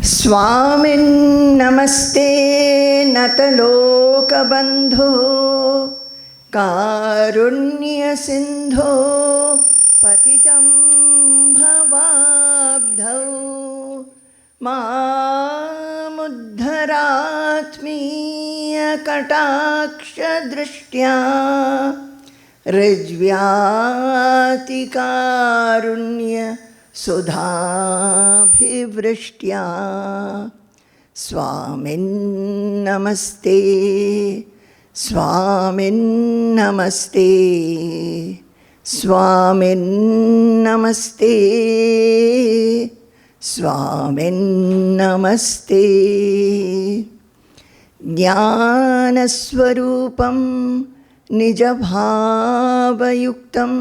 Swamin namaste natalokabandho karunya sindho patitam bhavabdhau mamuddharatmiya kataksha drishtya rijvyati karunya sudhabhivrishya. Swamin namaste, Swamin namaste, Swamin namaste, Swamin namaste. Jnanasvarupam nijabhavayuktam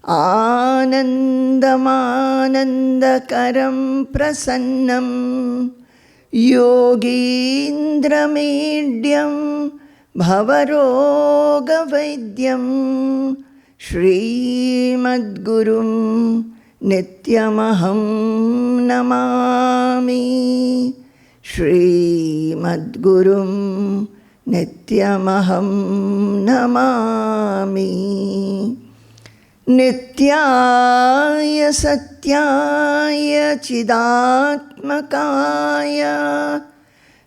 Anandamanandakaram prasannam Yogindramedhyam Bhavarogavaidyam Srimadgurum Nityamaham Namami Srimadgurum Nityamaham Namami. Nityaya Satyaya Chidatmakaya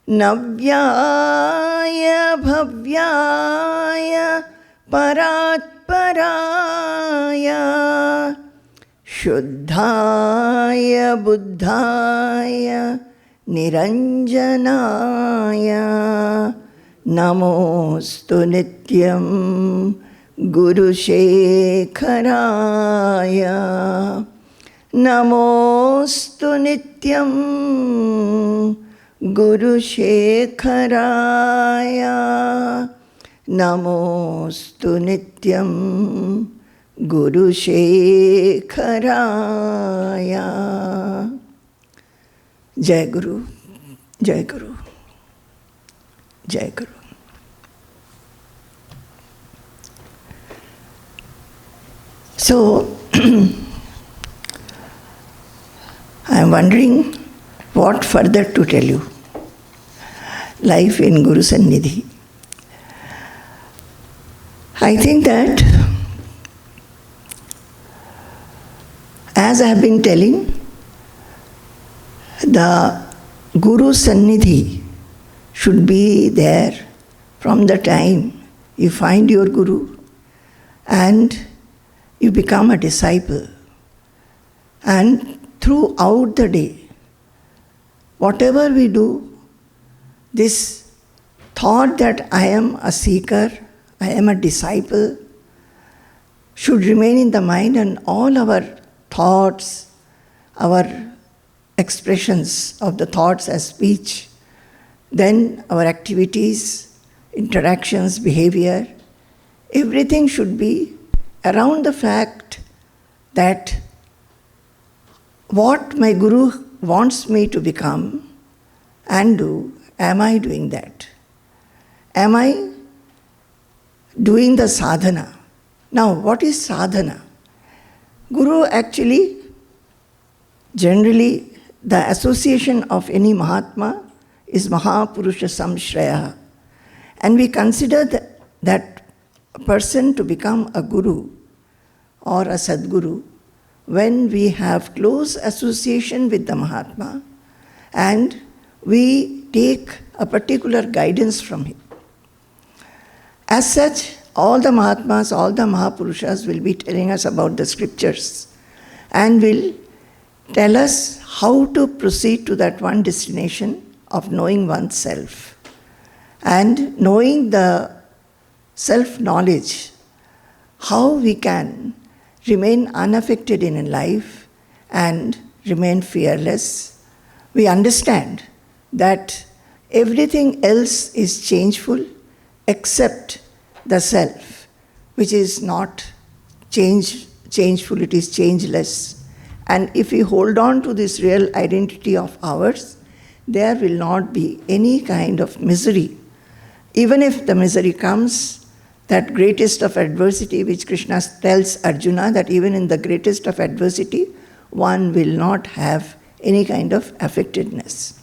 Navyaya Bhavyaya Paratparaya Shuddhaya Buddhaya Niranjanaya Namostu Nityam Guru Shekharaya Namostu Nityam Guru Shekharaya Namostu Nityam Guru Shekharaya. Jai Guru, Jai Guru, Jai Guru. So, I am wondering what further to tell you. Life in Guru Sannidhi. I think that, as I have been telling, the Guru Sannidhi should be there from the time you find your Guru and you become a disciple. And throughout the day, whatever we do, this thought that I am a seeker, I am a disciple, should remain in the mind, and all our thoughts, our expressions of the thoughts as speech, then our activities, interactions, behavior, everything should be around the fact that what my Guru wants me to become and do, am I doing that? Am I doing the sadhana? Now, what is sadhana? Guru actually, generally, the association of any Mahatma is Mahapurusha Samshraya. And we consider that person to become a Guru or a Sadguru when we have close association with the Mahatma and we take a particular guidance from him. As such, all the Mahatmas, all the Mahapurushas will be telling us about the scriptures and will tell us how to proceed to that one destination of knowing oneself. And knowing the self-knowledge, how we can remain unaffected in life and remain fearless. We understand that everything else is changeful except the self, which is not changeful, it is changeless. And if we hold on to this real identity of ours, there will not be any kind of misery. Even if the misery comes, that greatest of adversity, which Krishna tells Arjuna, that even in the greatest of adversity, one will not have any kind of affectedness.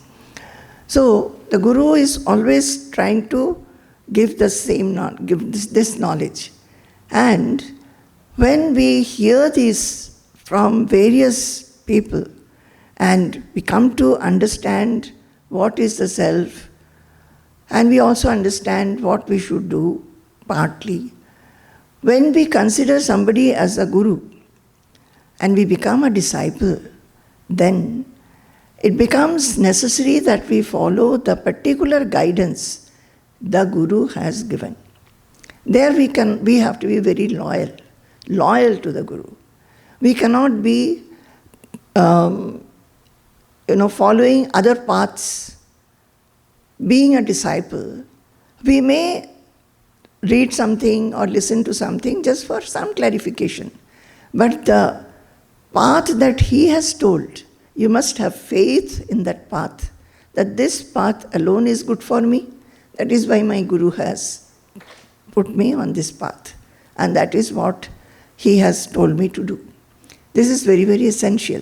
So the Guru is always trying to give this knowledge. And when we hear this from various people and we come to understand what is the self, and we also understand what we should do partly, when we consider somebody as a Guru and we become a disciple, then it becomes necessary that we follow the particular guidance the Guru has given. There we have to be very loyal to the Guru. We cannot be following other paths. Being a disciple, we may read something or listen to something just for some clarification. But the path that he has told, you must have faith in that path, that this path alone is good for me. That is why my Guru has put me on this path. And that is what he has told me to do. This is very, very essential.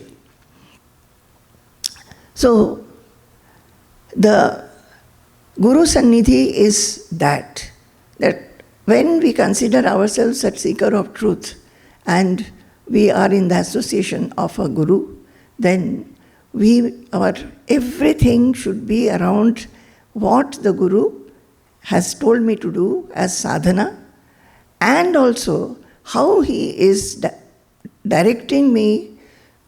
So, the Guru Sannidhi is that when we consider ourselves as seeker of truth and we are in the association of a Guru, then our everything should be around what the Guru has told me to do as sadhana, and also how he is directing me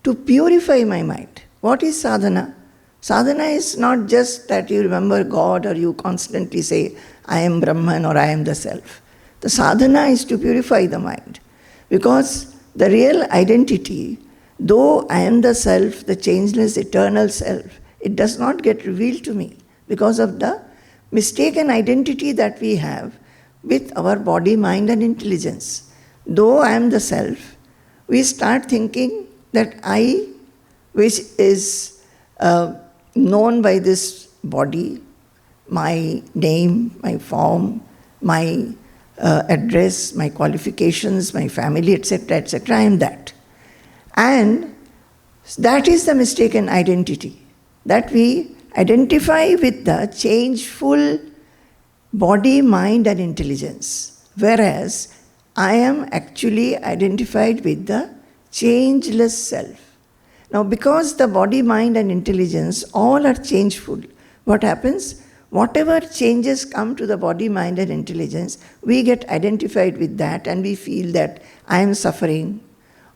to purify my mind. What is sadhana? Sadhana is not just that you remember God or you constantly say, I am Brahman or I am the self. The sadhana is to purify the mind. Because the real identity, though I am the self, the changeless, eternal self, it does not get revealed to me because of the mistaken identity that we have with our body, mind and intelligence. Though I am the self, we start thinking that I, which is known by this body, my name, my form, my address, my qualifications, my family, etc., I am that. And that is the mistaken identity, that we identify with the changeful body, mind and intelligence, whereas I am actually identified with the changeless self. Now, because the body, mind and intelligence all are changeful, what happens? Whatever changes come to the body, mind and intelligence, we get identified with that and we feel that I am suffering,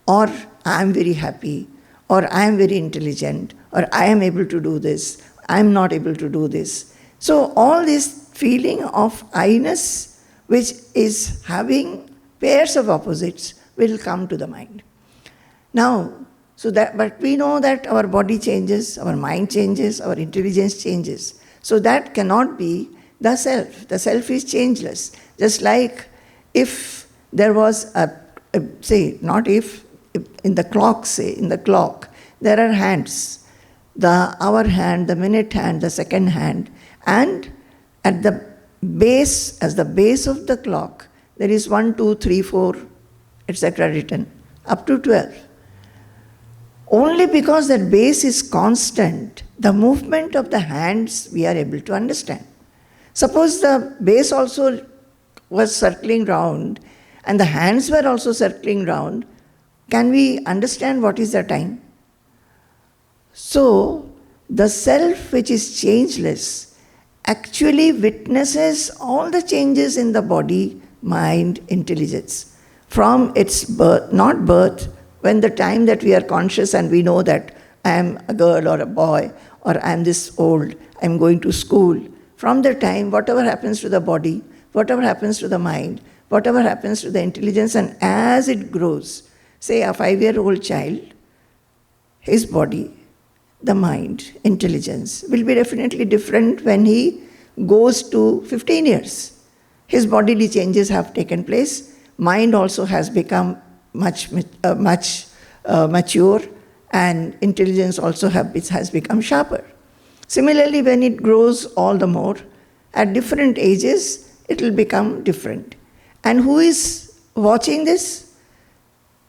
or I am very happy, or I am very intelligent, or I am able to do this, I am not able to do this. So all this feeling of I-ness, which is having pairs of opposites, will come to the mind. Now, but we know that our body changes, our mind changes, our intelligence changes. So that cannot be the self. The self is changeless. Just like if there was in the clock, there are hands. The hour hand, the minute hand, the second hand, and at the base, as the base of the clock, there is 1, 2, 3, 4, etc. written, up to 12. Only because that base is constant, the movement of the hands we are able to understand. Suppose the base also was circling round and the hands were also circling round, can we understand what is the time? So, the self which is changeless actually witnesses all the changes in the body, mind, intelligence. From its birth, not birth, when the time that we are conscious and we know that I am a girl or a boy, or I am this old, I am going to school. From the time, whatever happens to the body, whatever happens to the mind, whatever happens to the intelligence, and as it grows, say a 5-year-old child, his body, the mind, intelligence will be definitely different when he goes to 15 years. His bodily changes have taken place. Mind also has become much mature, and intelligence also has become sharper. Similarly, when it grows all the more, at different ages, it will become different. And who is watching this?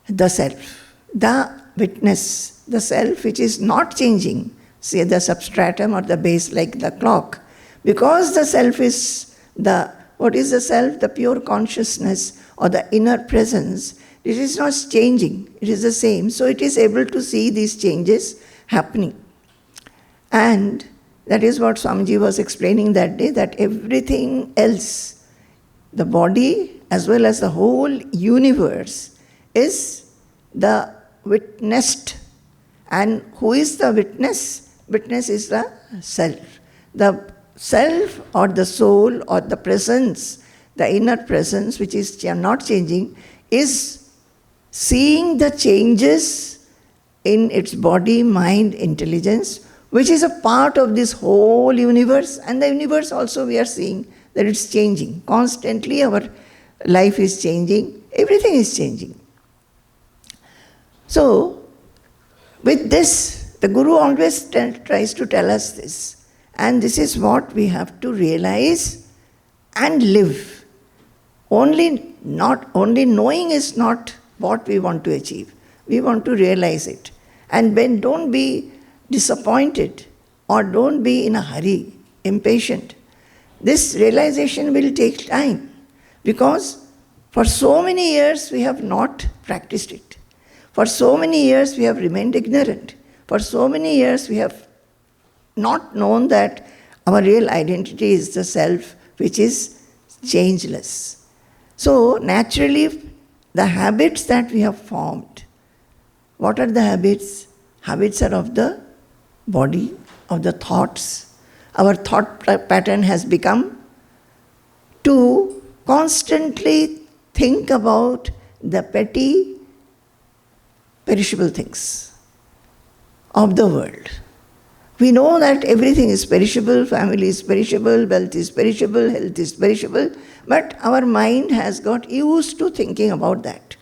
The self. The witness, the self which is not changing, say the substratum or the base like the clock, because the self is what is the self? The pure consciousness or the inner presence. It is not changing, it is the same. So it is able to see these changes happening. And that is what Swamiji was explaining that day, that everything else, the body as well as the whole universe, is the witnessed. And who is the witness? Witness is the self. The self or the soul or the presence, the inner presence which is not changing, is seeing the changes in its body, mind, intelligence, which is a part of this whole universe. And the universe also we are seeing that it's changing. Constantly our life is changing, everything is changing. So, with this, the Guru always tries to tell us this. And this is what we have to realize and live. Only knowing is not what we want to achieve. We want to realize it. And when don't be disappointed or don't be in a hurry, impatient. This realization will take time, because for so many years we have not practiced it. For so many years we have remained ignorant. For so many years we have not known that our real identity is the self which is changeless. So naturally the habits that we have formed, what are the habits? Habits are of the body, of the thoughts. Our thought pattern has become to constantly think about the petty, perishable things of the world. We know that everything is perishable, family is perishable, wealth is perishable, health is perishable, but our mind has got used to thinking about that.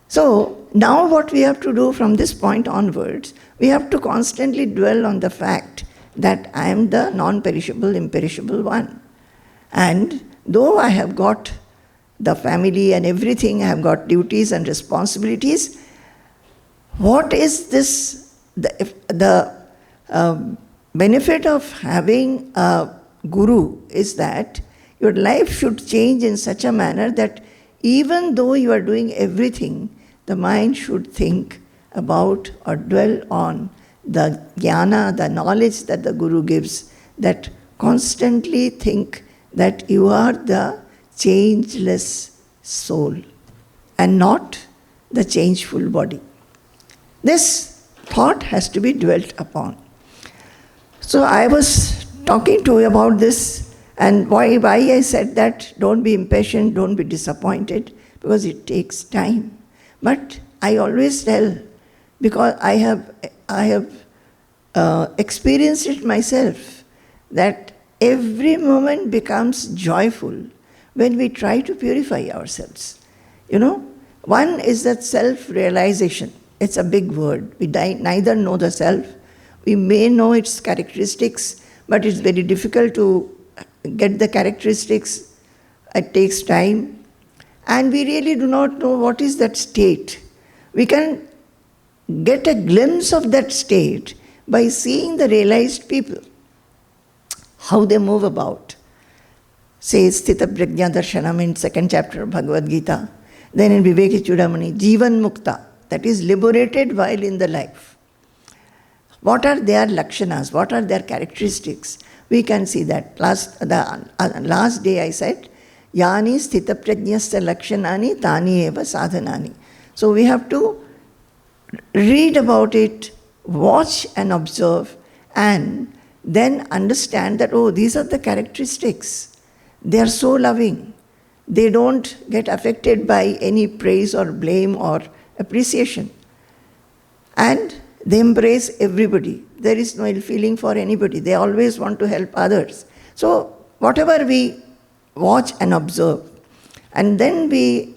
So now what we have to do from this point onwards, we have to constantly dwell on the fact that I am the non-perishable, imperishable one. And though I have got the family and everything, I have got duties and responsibilities, what is this, the benefit of having a guru is that your life should change in such a manner that even though you are doing everything, the mind should think about or dwell on the jnana, the knowledge that the guru gives, that constantly think that you are the changeless soul and not the changeful body. This thought has to be dwelt upon. So I was talking to you about this, and why I said that don't be impatient, don't be disappointed, because it takes time. But I always tell, because I have experienced it myself, that every moment becomes joyful when we try to purify ourselves. You know, one is that self-realization. It's a big word. We neither know the self. We may know its characteristics, but it's very difficult to get the characteristics. It takes time. And we really do not know what is that state. We can get a glimpse of that state by seeing the realized people, how they move about. Says Sthita Prajna Darshanam in 2nd chapter of Bhagavad Gita. Then in Vivekachudamani, Jivan Mukta, that is liberated while in the life. What are their lakshanas? What are their characteristics? We can see that. Last day I said, Yani sthita prajnasya lakshanani tani eva sadhanani. So we have to read about it, watch and observe, and then understand that, oh, these are the characteristics. They are so loving. They don't get affected by any praise or blame or appreciation. And they embrace everybody. There is no ill feeling for anybody. They always want to help others. So whatever we watch and observe, and then we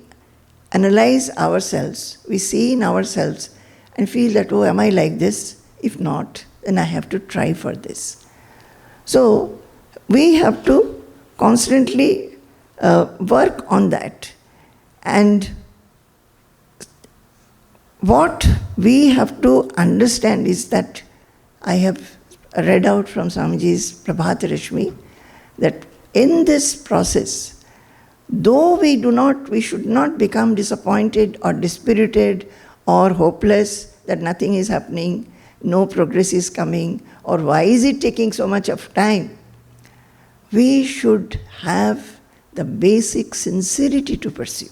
analyze ourselves, we see in ourselves and feel that, oh, am I like this? If not, then I have to try for this. So we have to constantly work on that. And what we have to understand is that I have read out from Swamiji's Prabhat Rashmi that in this process, though we should not become disappointed or dispirited or hopeless that nothing is happening, no progress is coming, or why is it taking so much of time? We should have the basic sincerity to pursue.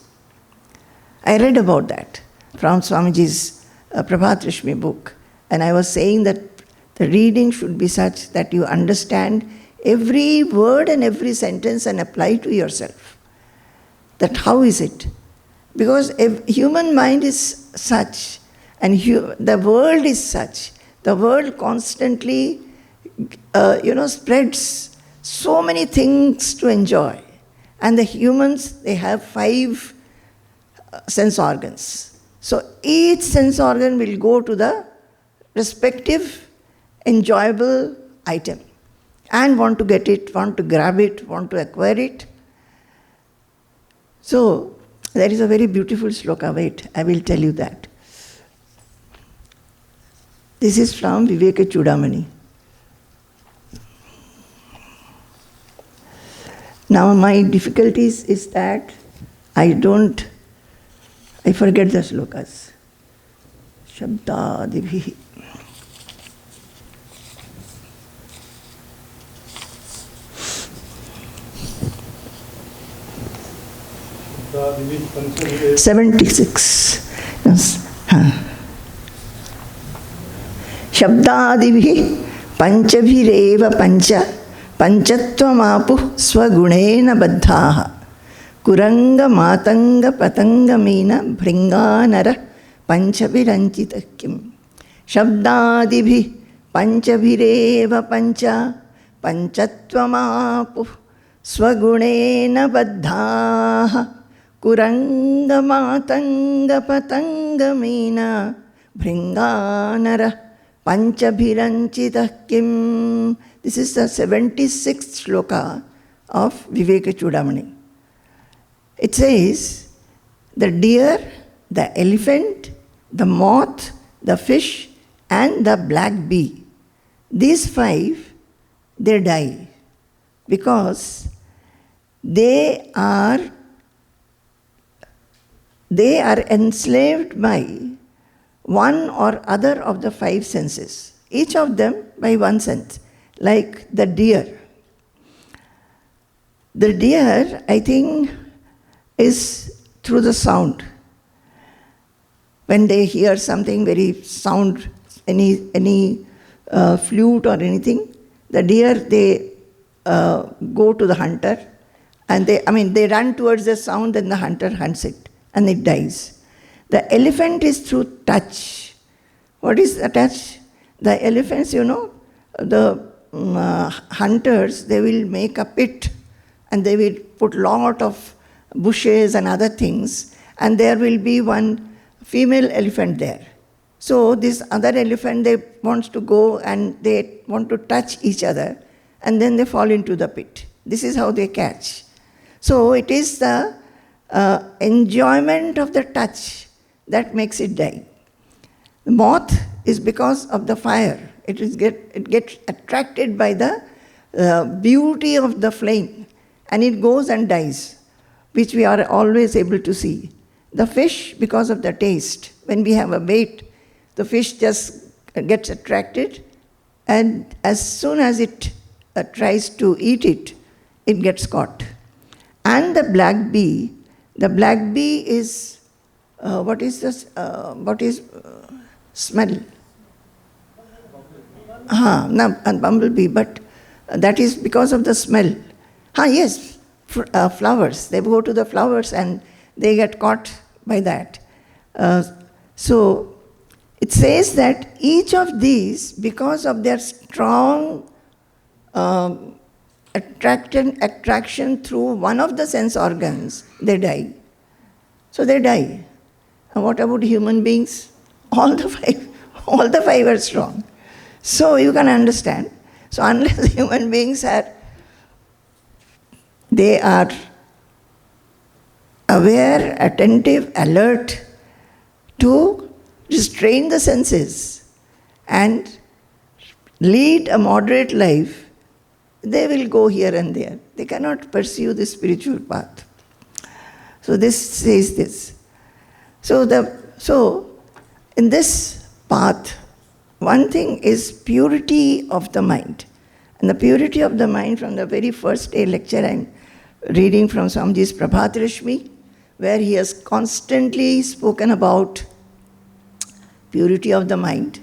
I read about that from Swamiji's Prabhat Rashmi book, and I was saying that the reading should be such that you understand every word and every sentence and apply to yourself. That how is it? Because human mind is such, and the world is such. The world constantly, spreads so many things to enjoy. And the humans, they have 5 sense organs. So each sense organ will go to the respective enjoyable item and want to get it, want to grab it, want to acquire it. So there is a very beautiful sloka. Wait, I will tell you that. This is from Vivekachudamani. Now my difficulties is that I forget the slokas. Shabdadibhi. Shabdadibhi 76. Yes. Shabdadibhi panchabhireva pancha panchatvamapu swagunena baddhaha kuranga matanga patanga meena bhringanara panchabhiranchita kim. Shabdadibhi panchabhireva pancha panchatvamapu swagunena baddhaha kuranga matanga patanga meena bhringanara panchabhiranchita kim. This is the 76th shloka of Vivekachudamani. It says, the deer, the elephant, the moth, the fish, and the black bee, these 5, they die because they are enslaved by one or other of the 5 senses, each of them by one sense. Like the deer. The deer, I think, is through the sound. When they hear something very sound, any flute or anything, the deer, they go to the hunter, and they run towards the sound, and the hunter hunts it, and it dies. The elephant is through touch. What is the touch? The elephants, the hunters, they will make a pit and they will put lot of bushes and other things, and there will be one female elephant there. So this other elephant, they wants to go and they want to touch each other, and then they fall into the pit. This is how they catch. So it is the enjoyment of the touch that makes it die. The moth is because of the fire. It gets attracted by the beauty of the flame, and it goes and dies, which we are always able to see. The fish, because of the taste. When we have a bait, the fish just gets attracted, and as soon as it tries to eat it, it gets caught. And the black bee is, what is smell? And bumblebee, but that is because of the smell. Yes, flowers. They go to the flowers and they get caught by that. So it says that each of these, because of their strong attraction through one of the sense organs, they die. So they die. And what about human beings? All the 5 are strong. So you can understand. So unless human beings they are aware, attentive, alert to restrain the senses and lead a moderate life, they will go here and there. They cannot pursue the spiritual path. So this says this. So in this path, one thing is purity of the mind. And the purity of the mind, from the very first day lecture I'm reading from Swamiji's Prabhatarashmi, where he has constantly spoken about purity of the mind.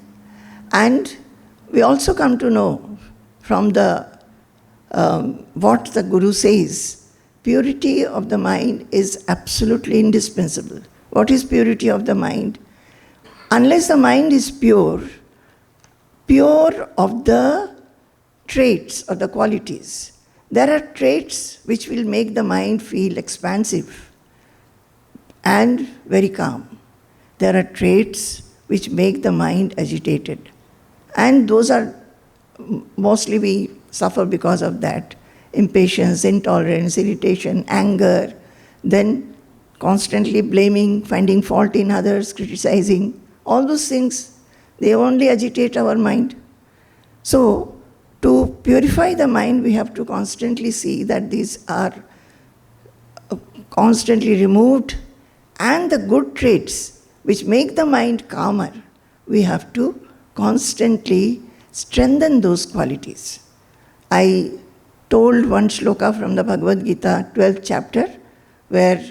And we also come to know from the what the Guru says, purity of the mind is absolutely indispensable. What is purity of the mind? Unless the mind is pure of the traits or the qualities, there are traits which will make the mind feel expansive and very calm. There are traits which make the mind agitated. And those are, mostly we suffer because of that. Impatience, intolerance, irritation, anger, then constantly blaming, finding fault in others, criticizing. All those things, they only agitate our mind. So, to purify the mind, we have to constantly see that these are constantly removed, and the good traits which make the mind calmer, we have to constantly strengthen those qualities. I told one shloka from the Bhagavad Gita, 12th chapter, where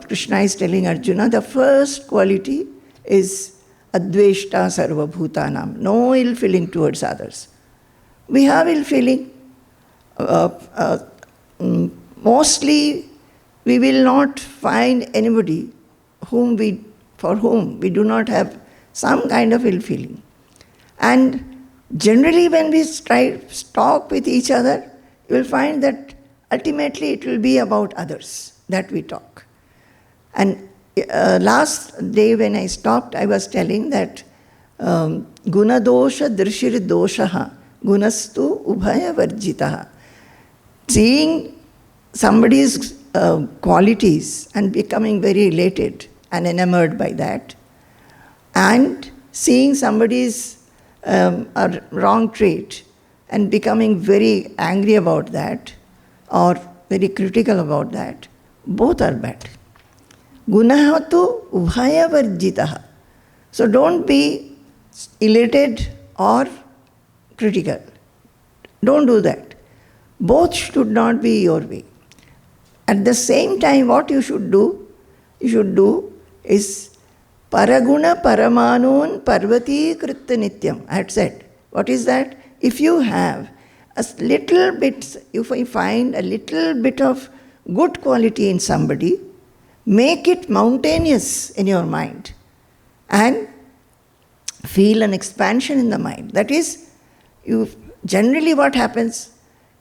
Krishna is telling Arjuna, the first quality is adveshta sarva bhutanam, no ill feeling towards others. We have ill feeling. Mostly we will not find anybody for whom we do not have some kind of ill feeling. And generally when we talk with each other, you will find that ultimately it will be about others that we talk. And last day when I stopped, I was telling that gunadosha drishir doshaha gunastu ubhaya varjitaha. Seeing somebody's qualities and becoming very elated and enamored by that, and seeing somebody's a wrong trait and becoming very angry about that or very critical about that, both are bad. Gunahatu ubhaya varjitaha. So don't be elated or critical. Don't do that. Both should not be your way. At the same time, what you should do is paraguna paramanon parvati kritta nityam. I had said, what is that? If you have a little bit, if I find a little bit of good quality in somebody, make it mountainous in your mind and feel an expansion in the mind. That is, generally what happens,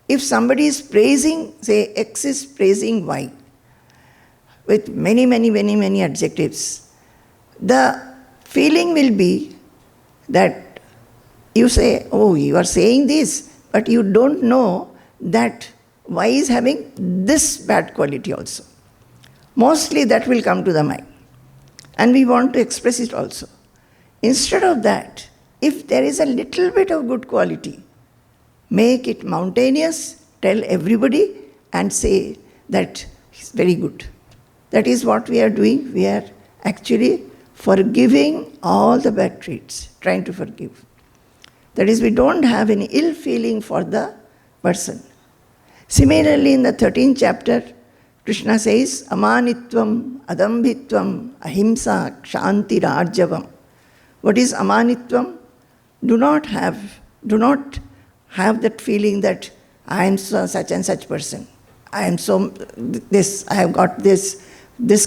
if somebody is praising, say X is praising Y with many adjectives, the feeling will be that you say, oh, you are saying this, but you don't know that Y is having this bad quality also. Mostly that will come to the mind. And we want to express it also. Instead of that, if there is a little bit of good quality, make it mountainous, tell everybody and say that it's very good. That is what we are doing. We are actually forgiving all the bad traits, trying to forgive. That is, we don't have any ill feeling for the person. Similarly, in the 13th chapter, Krishna says, amanitvam, adambhitvam, ahimsa, kshanti, rarjavam. What is amanitvam? Do not have that feeling that I am such and such person. I am so this, I have got this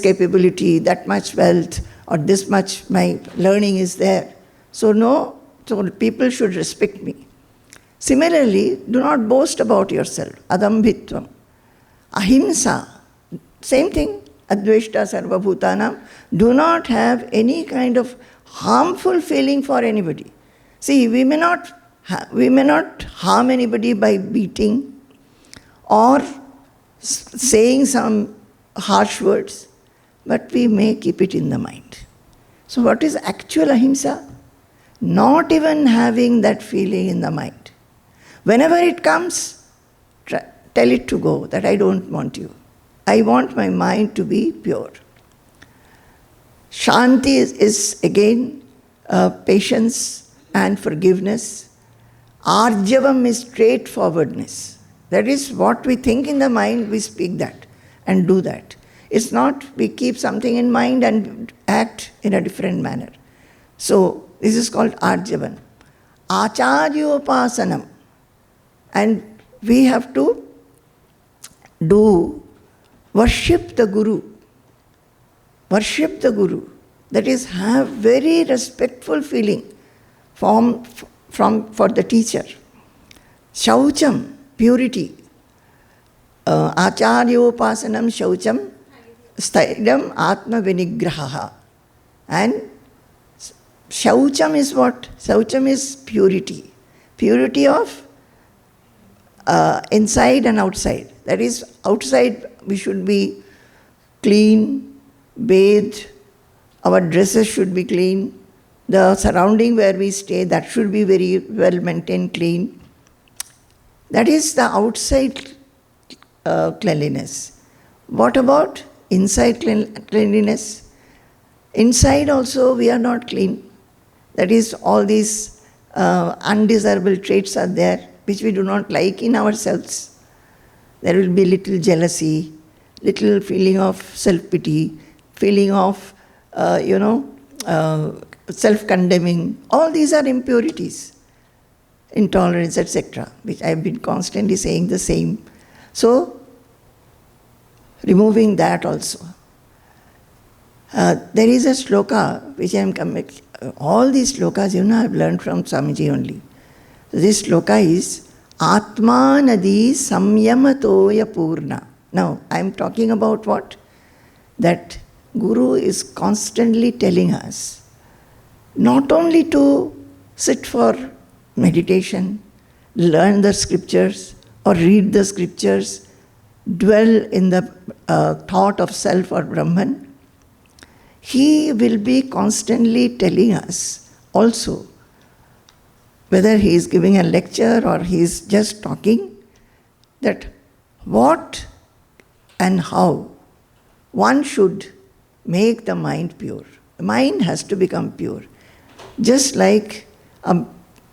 capability, that much wealth, or this much my learning is there. So people should respect me. Similarly, do not boast about yourself. Adambhitvam. Ahimsa. Same thing. Adveshta sarva bhutanam. Do not have any kind of harmful feeling for anybody. See, we may not harm anybody by beating or saying some harsh words, but we may keep it in the mind. So what is actual ahimsa? Not even having that feeling in the mind. Whenever it comes, tell it to go, that I don't want you. I want my mind to be pure. Shanti is again patience and forgiveness. Arjavam is straightforwardness. That is what we think in the mind, we speak that and do that. It's not we keep something in mind and act in a different manner. So this is called Arjavan. Acharyopasanam. And we have to worship the Guru. Worship the Guru. That is, have very respectful feeling for the teacher. Shaucham, purity. Acharyopasanam shaucham staidam atma vinigraha. And shaucham is what? Shaucham is purity. Purity of inside and outside. That is, outside we should be clean, bathed, our dresses should be clean, the surrounding where we stay, that should be very well maintained, clean. That is the outside cleanliness. What about inside cleanliness? Inside also we are not clean. That is, all these undesirable traits are there, which we do not like in ourselves. There will be little jealousy, little feeling of self-pity, feeling of, self-condemning. All these are impurities, intolerance, etc., which I have been constantly saying the same. So, removing that also. There is a sloka which I am coming. All these slokas, I have learned from Swamiji only. This sloka is Atma Nadi Samyamatoya Purna. Now, I am talking about what? That Guru is constantly telling us not only to sit for meditation, learn the scriptures or read the scriptures, dwell in the thought of self or Brahman. He will be constantly telling us also, whether he is giving a lecture or he is just talking, that what and how one should make the mind pure. The mind has to become pure. Just like,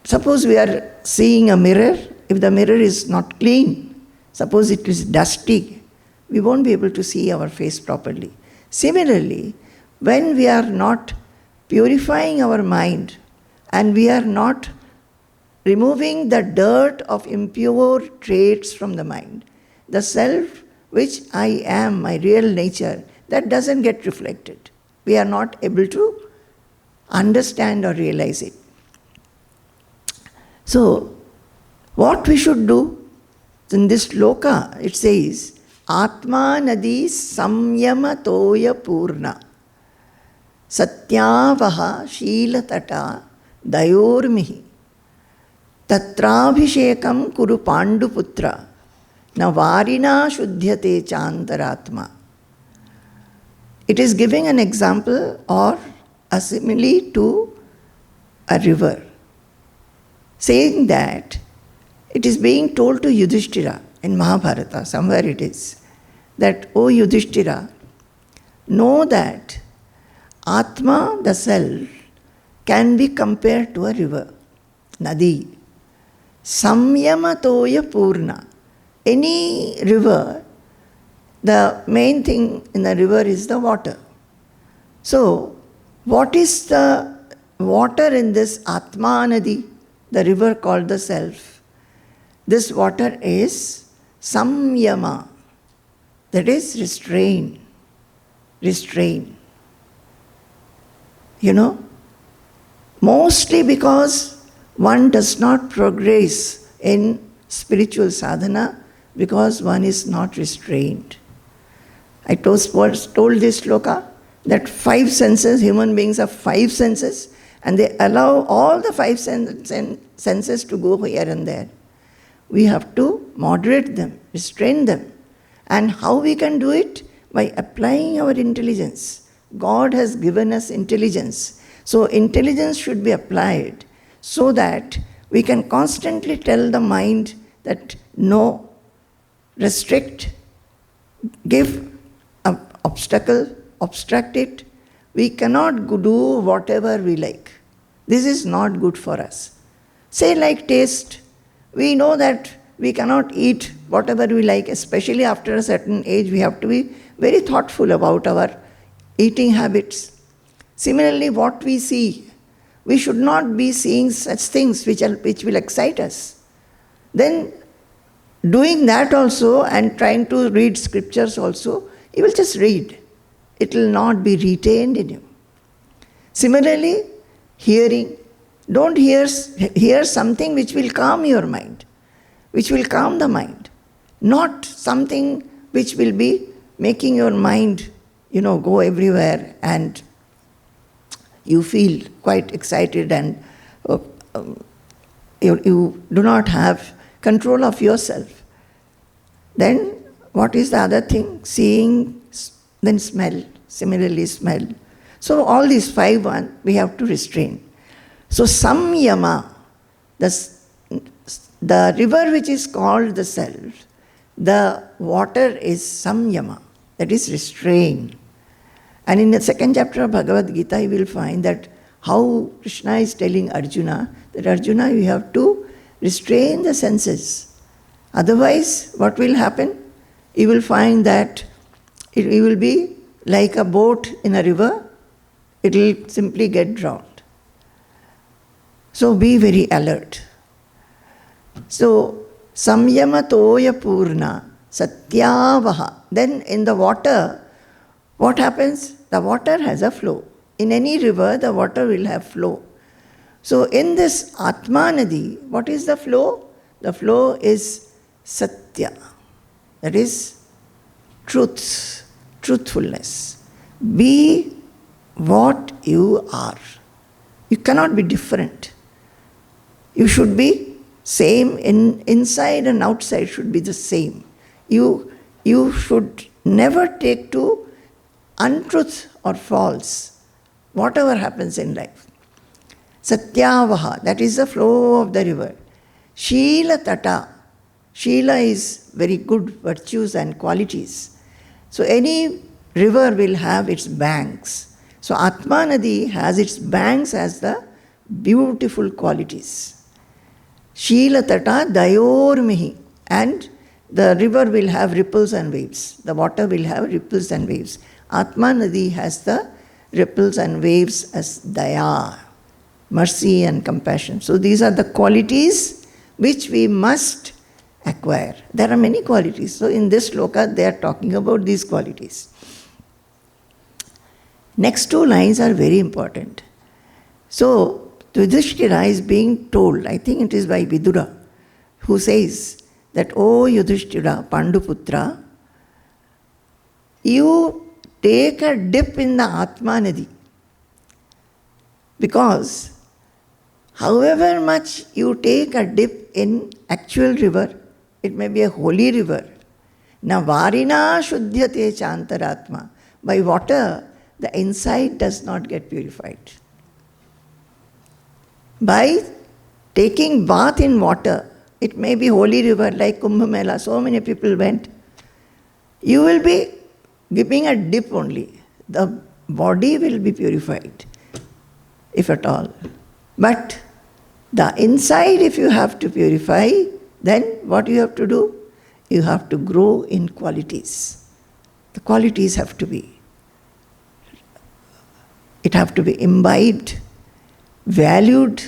suppose we are seeing a mirror, if the mirror is not clean, suppose it is dusty, we won't be able to see our face properly. Similarly, when we are not purifying our mind and we are not removing the dirt of impure traits from the mind, the self which I am, my real nature, that doesn't get reflected. We are not able to understand or realize it. So, what we should do? In this sloka, it says, Atma Nadi Samyama Toya Purna Satyavaha Sheelatata Dayormihi Tatrabhishekam Kuru Panduputra Navarina Shuddhyate Chantaratma. It is giving an example or a simile to a river, saying that it is being told to Yudhishthira in Mahabharata, somewhere it is, that, O Yudhishthira, know that Atma, the self, can be compared to a river, Nadi. Samyamatoya Purna. Any river, the main thing in the river is the water. So, what is the water in this Atma Nadi, the river called the self? This water is samyama, that is restrain. Restrain. Mostly because one does not progress in spiritual sadhana because one is not restrained. I told this sloka that 5 senses, human beings have 5 senses, and they allow all the 5 senses to go here and there. We have to moderate them, restrain them. And how we can do it? By applying our intelligence, God has given us intelligence. So intelligence should be applied so that we can constantly tell the mind that no, restrict, give an obstacle, obstruct it. We cannot do whatever we like. This is not good for us. Say like taste. We know that we cannot eat whatever we like, especially after a certain age. We have to be very thoughtful about our eating habits. Similarly, what we see, we should not be seeing such things which will excite us. Then doing that also and trying to read scriptures also, you will just read. It will not be retained in you. Similarly, hearing. Don't hear something which will calm your mind, which will calm the mind. Not something which will be making your mind, go everywhere and you feel quite excited and you do not have control of yourself. Then what is the other thing? Seeing, then smell. Similarly, smell. So all these 5 we have to restrain. So samyama, the river which is called the self, the water is samyama, that is restraint. And in the 2nd chapter of Bhagavad Gita, you will find that how Krishna is telling Arjuna that Arjuna, you have to restrain the senses. Otherwise, what will happen? You will find that it will be like a boat in a river, it will simply get drowned. So be very alert. So, samyama toya purna satyavaha. Then in the water, what happens? The water has a flow. In any river, the water will have flow. So in this Atma Nadi, what is the flow? The flow is satya. That is truth, truthfulness. Be what you are. You cannot be different. You should be same, inside and outside should be the same. You should never take to untruth or false, whatever happens in life. Satyavaha, that is the flow of the river. Shila tata, Shila is very good virtues and qualities. So any river will have its banks. So Atma Nadi has its banks as the beautiful qualities. Shila tata dayormihi, and the river will have ripples and waves. The water will have ripples and waves. Atma Nadi has the ripples and waves as daya, mercy and compassion. So these are the qualities which we must acquire. There are many qualities. So in this sloka they are talking about these qualities. Next 2 lines are very important. So Yudhishthira is being told, I think it is by Vidura, who says that, O Yudhishthira, Panduputra, you take a dip in the Atma Nadi. Because however much you take a dip in actual river, it may be a holy river. Na varina shuddhyate chantaratma. By water, the inside does not get purified. By taking bath in water, it may be holy river like Kumbh Mela, so many people went, you will be giving a dip only. The body will be purified, if at all. But the inside, if you have to purify, then what you have to do? You have to grow in qualities. The qualities have to be, it have to be imbibed, valued.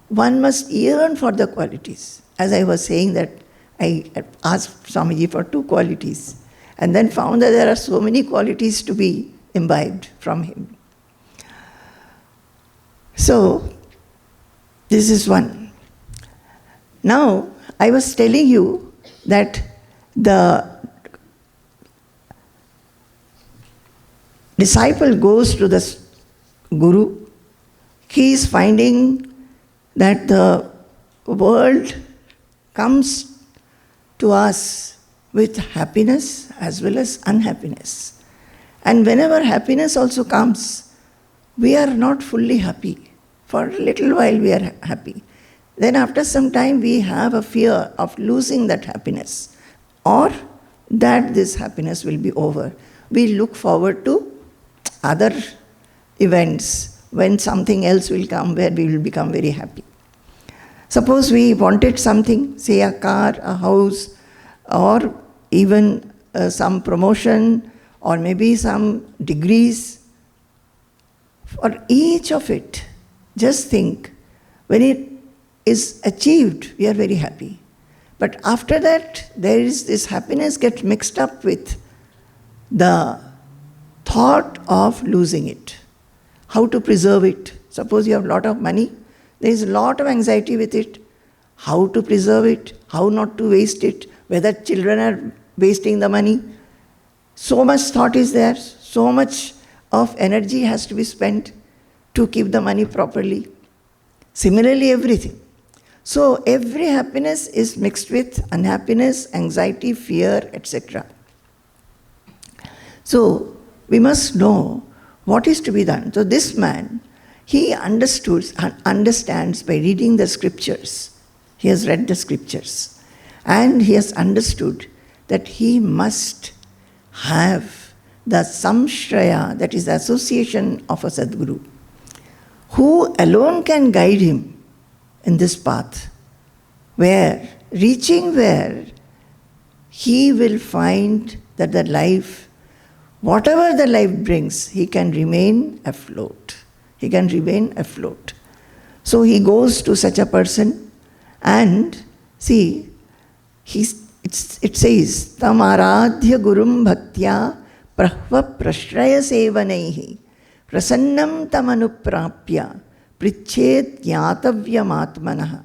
One must yearn for the qualities. As I was saying that I asked Swamiji for 2 qualities and then found that there are so many qualities to be imbibed from him. So, this is one. Now, I was telling you that the disciple goes to the Guru. He is finding that the world comes to us with happiness as well as unhappiness. And whenever happiness also comes, we are not fully happy. For a little while we are happy. Then after some time we have a fear of losing that happiness, or that this happiness will be over. We look forward to other events when something else will come where we will become very happy. Suppose we wanted something, say a car, a house, or even some promotion, or maybe some degrees. For each of it, just think, when it is achieved, we are very happy. But after that, there is this happiness gets mixed up with the thought of losing it. How to preserve it. Suppose you have a lot of money, there is a lot of anxiety with it. How to preserve it, how not to waste it, whether children are wasting the money. So much thought is there, so much of energy has to be spent to keep the money properly. Similarly, everything. So every happiness is mixed with unhappiness, anxiety, fear, etc. So we must know what is to be done. So this man, he understands by reading the scriptures. He has read the scriptures. And he has understood that he must have the samshraya, that is the association of a Sadguru, who alone can guide him in this path, reaching where he will find that the life, whatever the life brings, he can remain afloat. He can remain afloat. So he goes to such a person and see, it says, Tam aradhya gurum bhaktya prahva prashraya sevanaihi prasannam tam anuprapya prichet jnatavyam atmanah.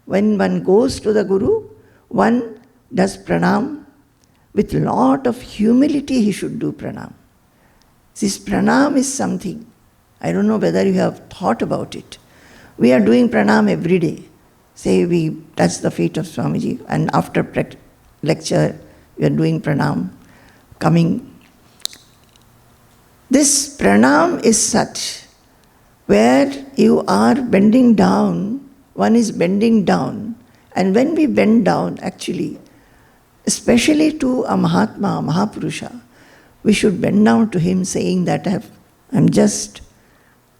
When one goes to the Guru, one does pranam. With lot of humility he should do pranam. This pranam is something, I don't know whether you have thought about it. We are doing pranam every day. Say we touch the feet of Swamiji, and after lecture we are doing pranam, coming. This pranam is such, where you are bending down, one is bending down, and when we bend down, actually, especially to a Mahatma, a Mahapurusha, we should bend down to him saying that I'm just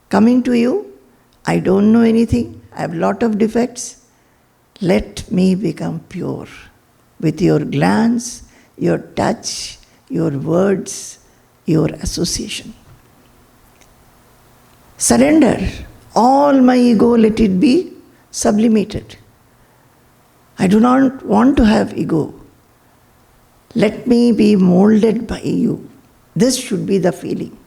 coming to you, I don't know anything, I have a lot of defects, let me become pure. With your glance, your touch, your words, your association. Surrender. All my ego, let it be sublimated. I do not want to have ego. Let me be molded by you. This should be the feeling.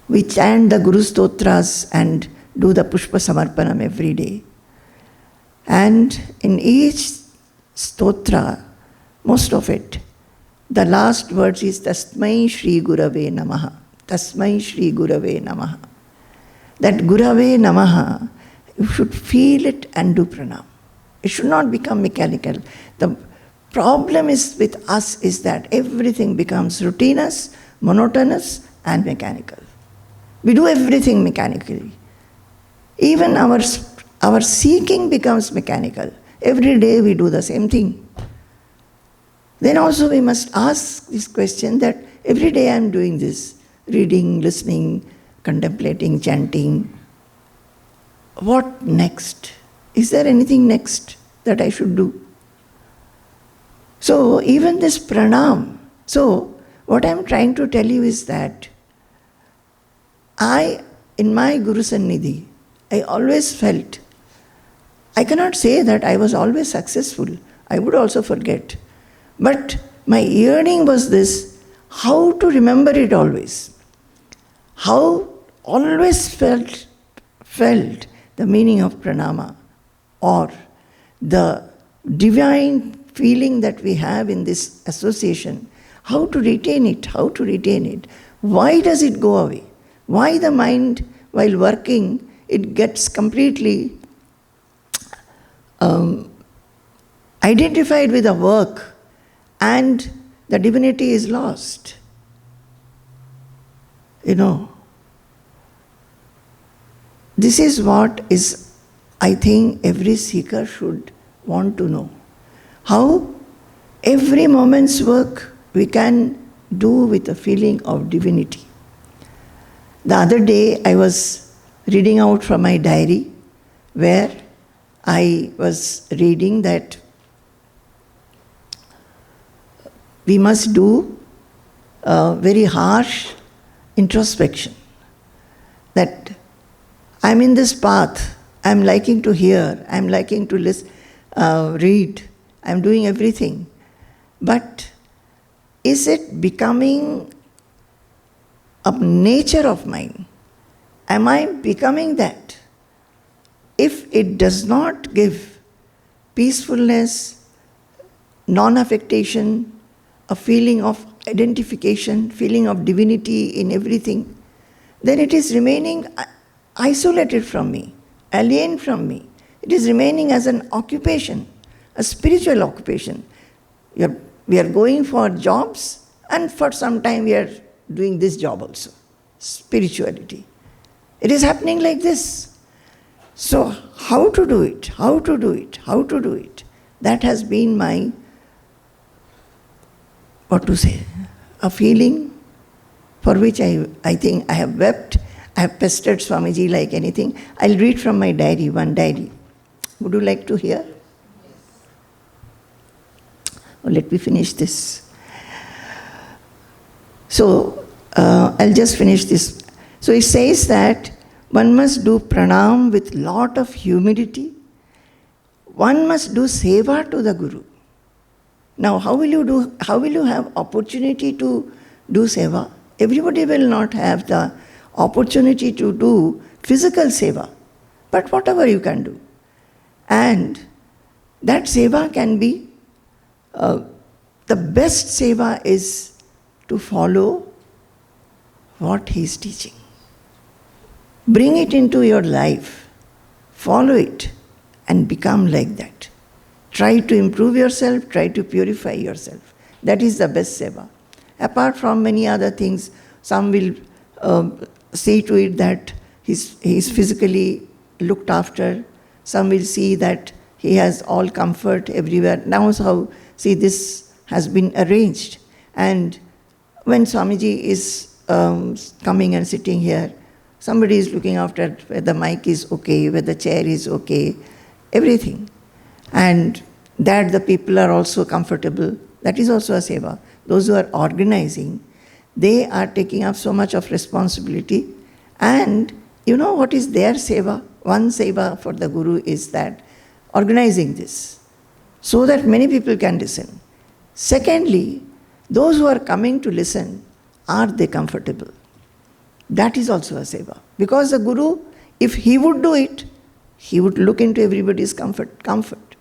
We chant the Guru Stotras and do the Pushpa Samarpanam every day. And in each stotra, most of it, the last words is Tasmai Shri Gurave Namaha. Tasmai Shri Gurave Namaha. That Gurave Namaha, you should feel it and do pranam. It should not become mechanical. The problem is with us is that everything becomes routinous, monotonous and mechanical. We do everything mechanically. Even our seeking becomes mechanical. Every day we do the same thing. Then also we must ask this question that every day I am doing this, reading, listening, contemplating, chanting. What next? Is there anything next that I should do? So even this pranam, so what I am trying to tell you is that in my Guru Sannidhi, I always felt, I cannot say that I was always successful. I would also forget. But my yearning was this, how to remember it always. How always felt the meaning of pranama, or the divine feeling that we have in this association. How to retain it, Why does it go away? Why the mind, while working, it gets completely identified with the work and the divinity is lost. you know, this is what is, I think, every seeker should want to know. How every moment's work we can do with a feeling of divinity. The other day I was reading out from my diary where I was reading that we must do a very harsh introspection. That I'm in this path, I'm liking to hear, I'm liking to read, I'm doing everything. But is it becoming a nature of mine? Am I becoming that? If it does not give peacefulness, non-affectation, a feeling of identification, feeling of divinity in everything, then it is remaining isolated from me, alien from me. It is remaining as an occupation, a spiritual occupation. We are going for jobs, and for some time we are doing this job also, spirituality. It is happening like this. So how to do it? How to do it? How to do it? That has been my, a feeling for which I think I have wept. I have pestered Swamiji like anything. I'll read from my diary, one diary. Would you like to hear? Oh, let me finish this. So, I'll just finish this. So it says that one must do pranam with lot of humility. One must do seva to the Guru. Now, how will you have opportunity to do seva? Everybody will not have the opportunity to do physical seva, but whatever you can do. And that seva can be, the best seva is to follow what he is teaching. Bring it into your life, follow it, and become like that. Try to improve yourself, try to purify yourself. That is the best seva. Apart from many other things, some will see to it that he is physically looked after. Some will see that he has all comfort everywhere. Now see, this has been arranged. And when Swamiji is coming and sitting here, somebody is looking after whether the mic is okay, whether the chair is okay, everything. And that the people are also comfortable, that is also a seva. Those who are organizing, they are taking up so much of responsibility. And you know what is their seva? One seva for the Guru is that organizing this, so that many people can listen. Secondly, those who are coming to listen, are they comfortable? That is also a seva. Because the Guru, if he would do it, he would look into everybody's comfort.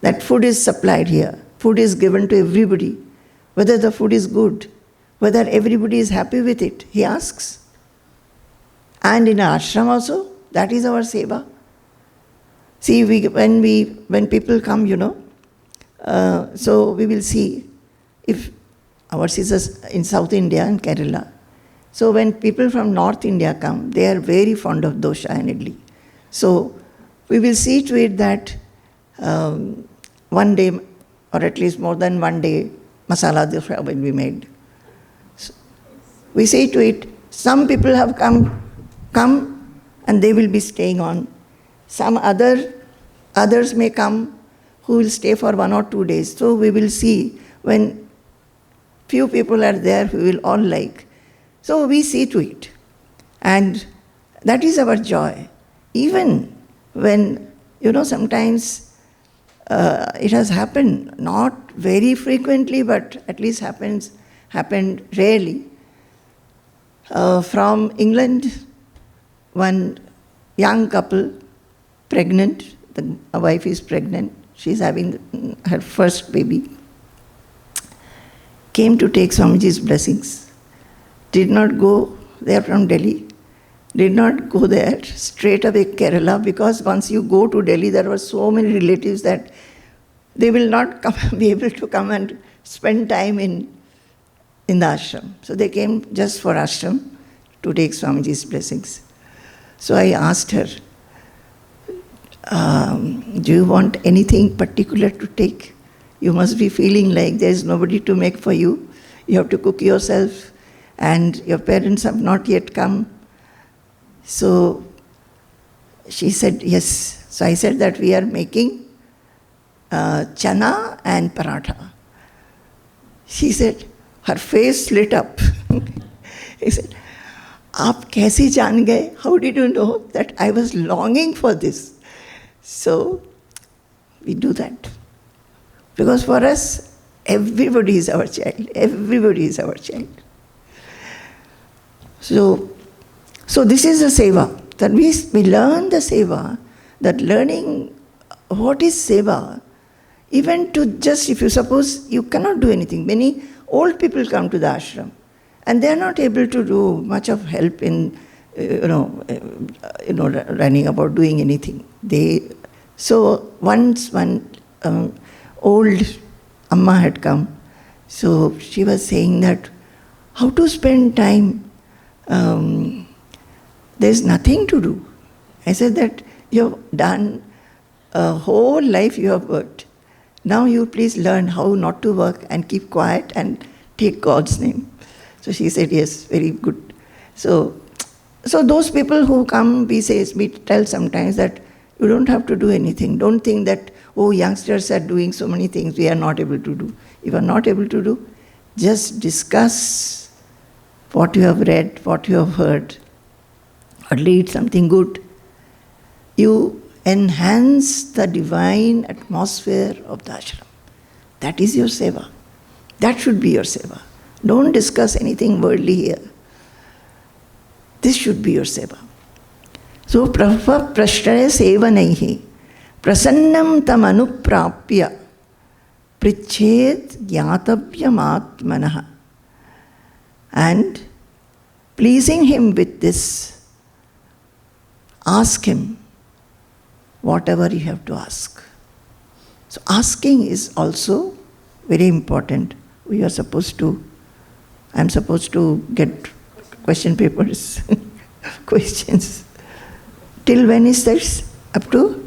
That food is supplied here, food is given to everybody. Whether the food is good, whether everybody is happy with it, he asks. And in our ashram also, that is our seva. See, when people come, so we will see, if ours is in South India and Kerala. So when people from North India come, they are very fond of dosha and idli. So we will see to it that one day, or at least more than one day, masala dosha will be made. So we say to it, some people have come and they will be staying on. Some others may come who will stay for 1 or 2 days. So we will see when few people are there who will all like. So we see to it. And that is our joy. Even when, sometimes it has happened, not very frequently, but at least happened rarely. From England, one young couple, pregnant, the wife is pregnant, she's having her first baby, came to take Swamiji's blessings. Did not go there from Delhi, did not go there, straight away Kerala, because once you go to Delhi, there were so many relatives that they will not be able to come and spend time in in the ashram. So they came just for ashram to take Swamiji's blessings. So I asked her, do you want anything particular to take? You must be feeling like there is nobody to make for you. You have to cook yourself, and your parents have not yet come. So she said, yes. So I said that we are making chana and paratha. She said, her face lit up. He said, "Aap kaise jaan gaye? How did you know that I was longing for this?" So we do that. Because for us, everybody is our child. Everybody is our child. So this is the seva. That we learn the seva, that learning what is seva, even to just, if you suppose you cannot do anything. Many old people come to the ashram and they are not able to do much of help in, running about doing anything. So once one old Amma had come, so she was saying that how to spend time. There's nothing to do. I said that you have done a whole life, you have worked. Now you please learn how not to work and keep quiet and take God's name. So she said, yes, very good. So those people who come, we tell sometimes that you don't have to do anything. Don't think that, oh, youngsters are doing so many things we are not able to do. If you are not able to do, just discuss what you have read, what you have heard, or read something good. You enhance the divine atmosphere of the ashram. That is your seva. That should be your seva. Don't discuss anything worldly here. This should be your seva. So, prabhava prashraya sevanaihi prasannam tam anuprapya prichet jnatavyam atmanah. And pleasing him with this, ask him whatever you have to ask. So asking is also very important. I'm supposed to get question papers, questions. Till when is this? Up to?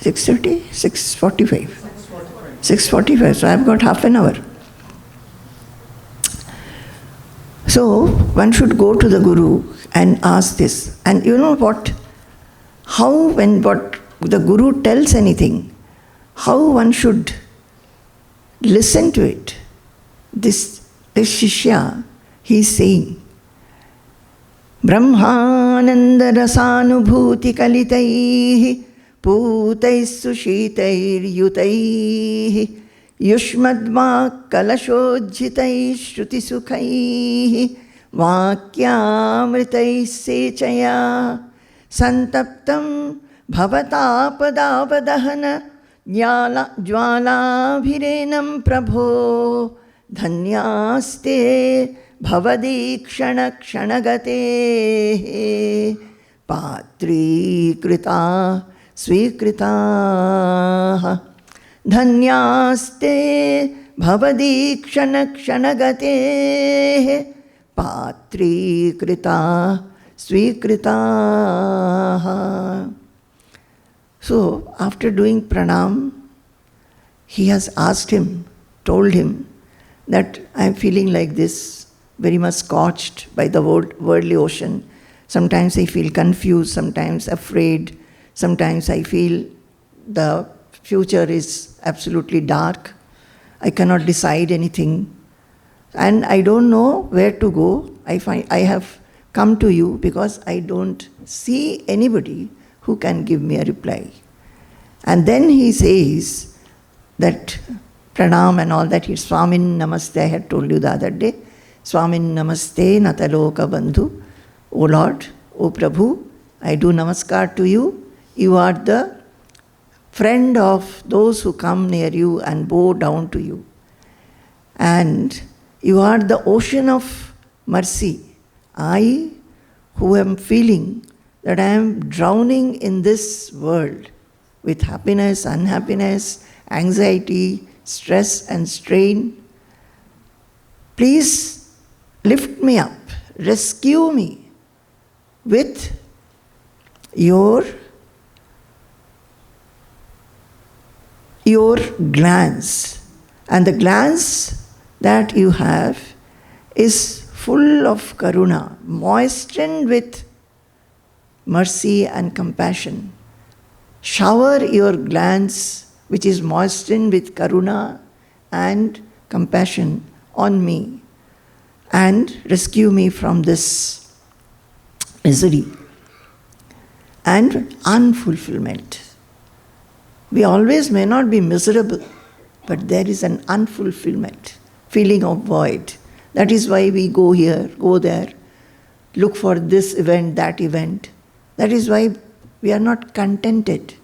6:30? 6:45. 6:45. So I've got half an hour. So one should go to the Guru and ask this. And you know what? When the Guru tells anything, how one should listen to it. This Shishya, he is saying, Brahmananda rasanubhuti kalitaihi putaiः sushitaiः yutaiः yushmadma kalashojjitaiः shruti sukhaiः vakyamritaiः sechaya santaptam bhavatāpadāpadahana jwālābhirenam prabho dhanyāste bhavadīkṣana kṣanagate pātrīkrita svikrita dhanyāste bhavadīkṣana kṣanagate pātrīkrita svikrita. So after doing pranam, he has asked him, told him that I am feeling like this, very much scorched by the worldly ocean. Sometimes I feel confused, sometimes afraid, sometimes I feel the future is absolutely dark. I cannot decide anything. And I don't know where to go. I have come to you because I don't see anybody who can give me a reply. And then he says that pranam and all that, Swamini namaste, I had told you the other day. Swamini namaste nataloka bandhu. O Lord, O Prabhu, I do namaskar to you. You are the friend of those who come near you and bow down to you. And you are the ocean of mercy. I, who am feeling that I am drowning in this world with happiness, unhappiness, anxiety, stress and strain, please lift me up, rescue me with your glance. And the glance that you have is full of karuna, moistened with mercy and compassion. Shower your glance, which is moistened with karuna and compassion, on me and rescue me from this misery and unfulfillment. We always may not be miserable, but there is an unfulfillment, feeling of void. That is why we go here, go there, look for this event, that event. That is why we are not contented.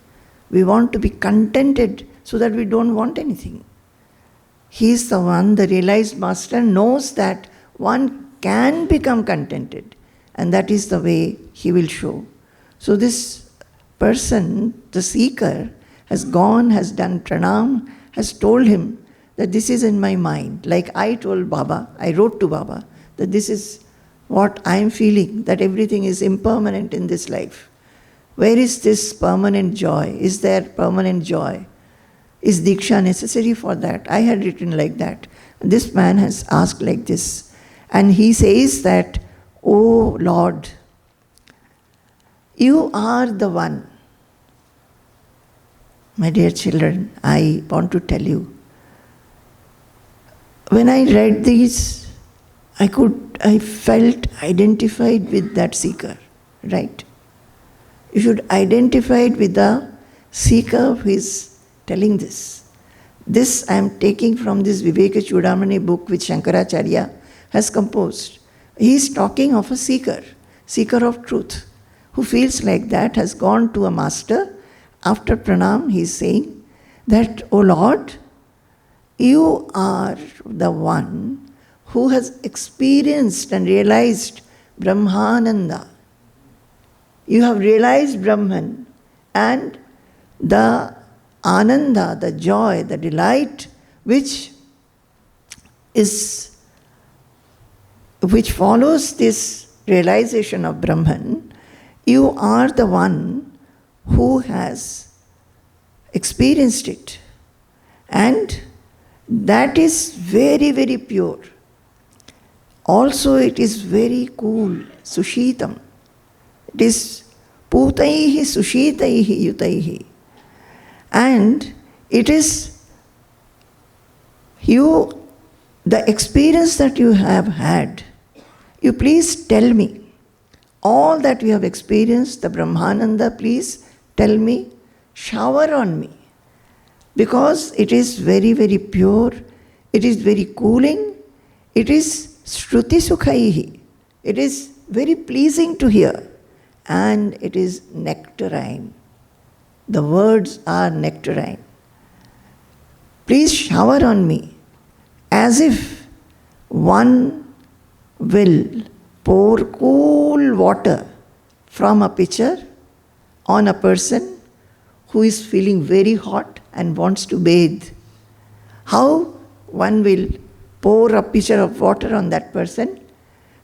We want to be contented so that we don't want anything. He is the one, the realized master, knows that one can become contented, and that is the way he will show. So this person, the seeker, has gone, has done pranam, has told him that this is in my mind. Like I told Baba, I wrote to Baba, that this is what I am feeling, that everything is impermanent in this life. Where is this permanent joy? Is there permanent joy? Is Diksha necessary for that? I had written like that. This man has asked like this. And he says that, "Oh Lord, you are the one." My dear children, I want to tell you, when I read these, I felt identified with that seeker, right? You should identify with the seeker who is telling this. This I am taking from this Vivekachudamani book which Shankaracharya has composed. He is talking of a seeker of truth, who feels like that, has gone to a master. After pranam, he is saying that, "O Lord, you are the one who has experienced and realized Brahmananda. You have realized Brahman, and the ananda, the joy, the delight which follows this realization of Brahman, you are the one who has experienced it. And that is very, very pure. Also it is very cool, sushitam. It is putaihi sushitaihi yutaihi. And it is the experience that you have had. You please tell me all that you have experienced, the Brahmananda, please tell me, shower on me. Because it is very, very pure, it is very cooling, it is shruti sukhaihi. It is very pleasing to hear, and it is nectarine. The words are nectarine. Please shower on me, as if one will pour cool water from a pitcher on a person who is feeling very hot and wants to bathe. How one will pour a pitcher of water on that person?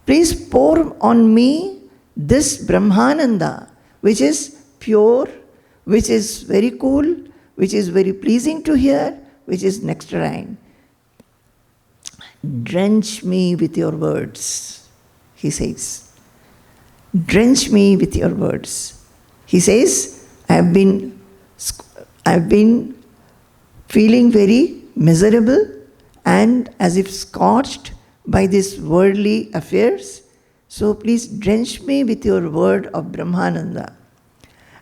Please pour on me this Brahmananda, which is pure, which is very cool, which is very pleasing to hear, which is nectarine. Drench me with your words, he says. Drench me with your words. He says, I have been feeling very miserable and as if scorched by these worldly affairs. So please drench me with your word of Brahmananda.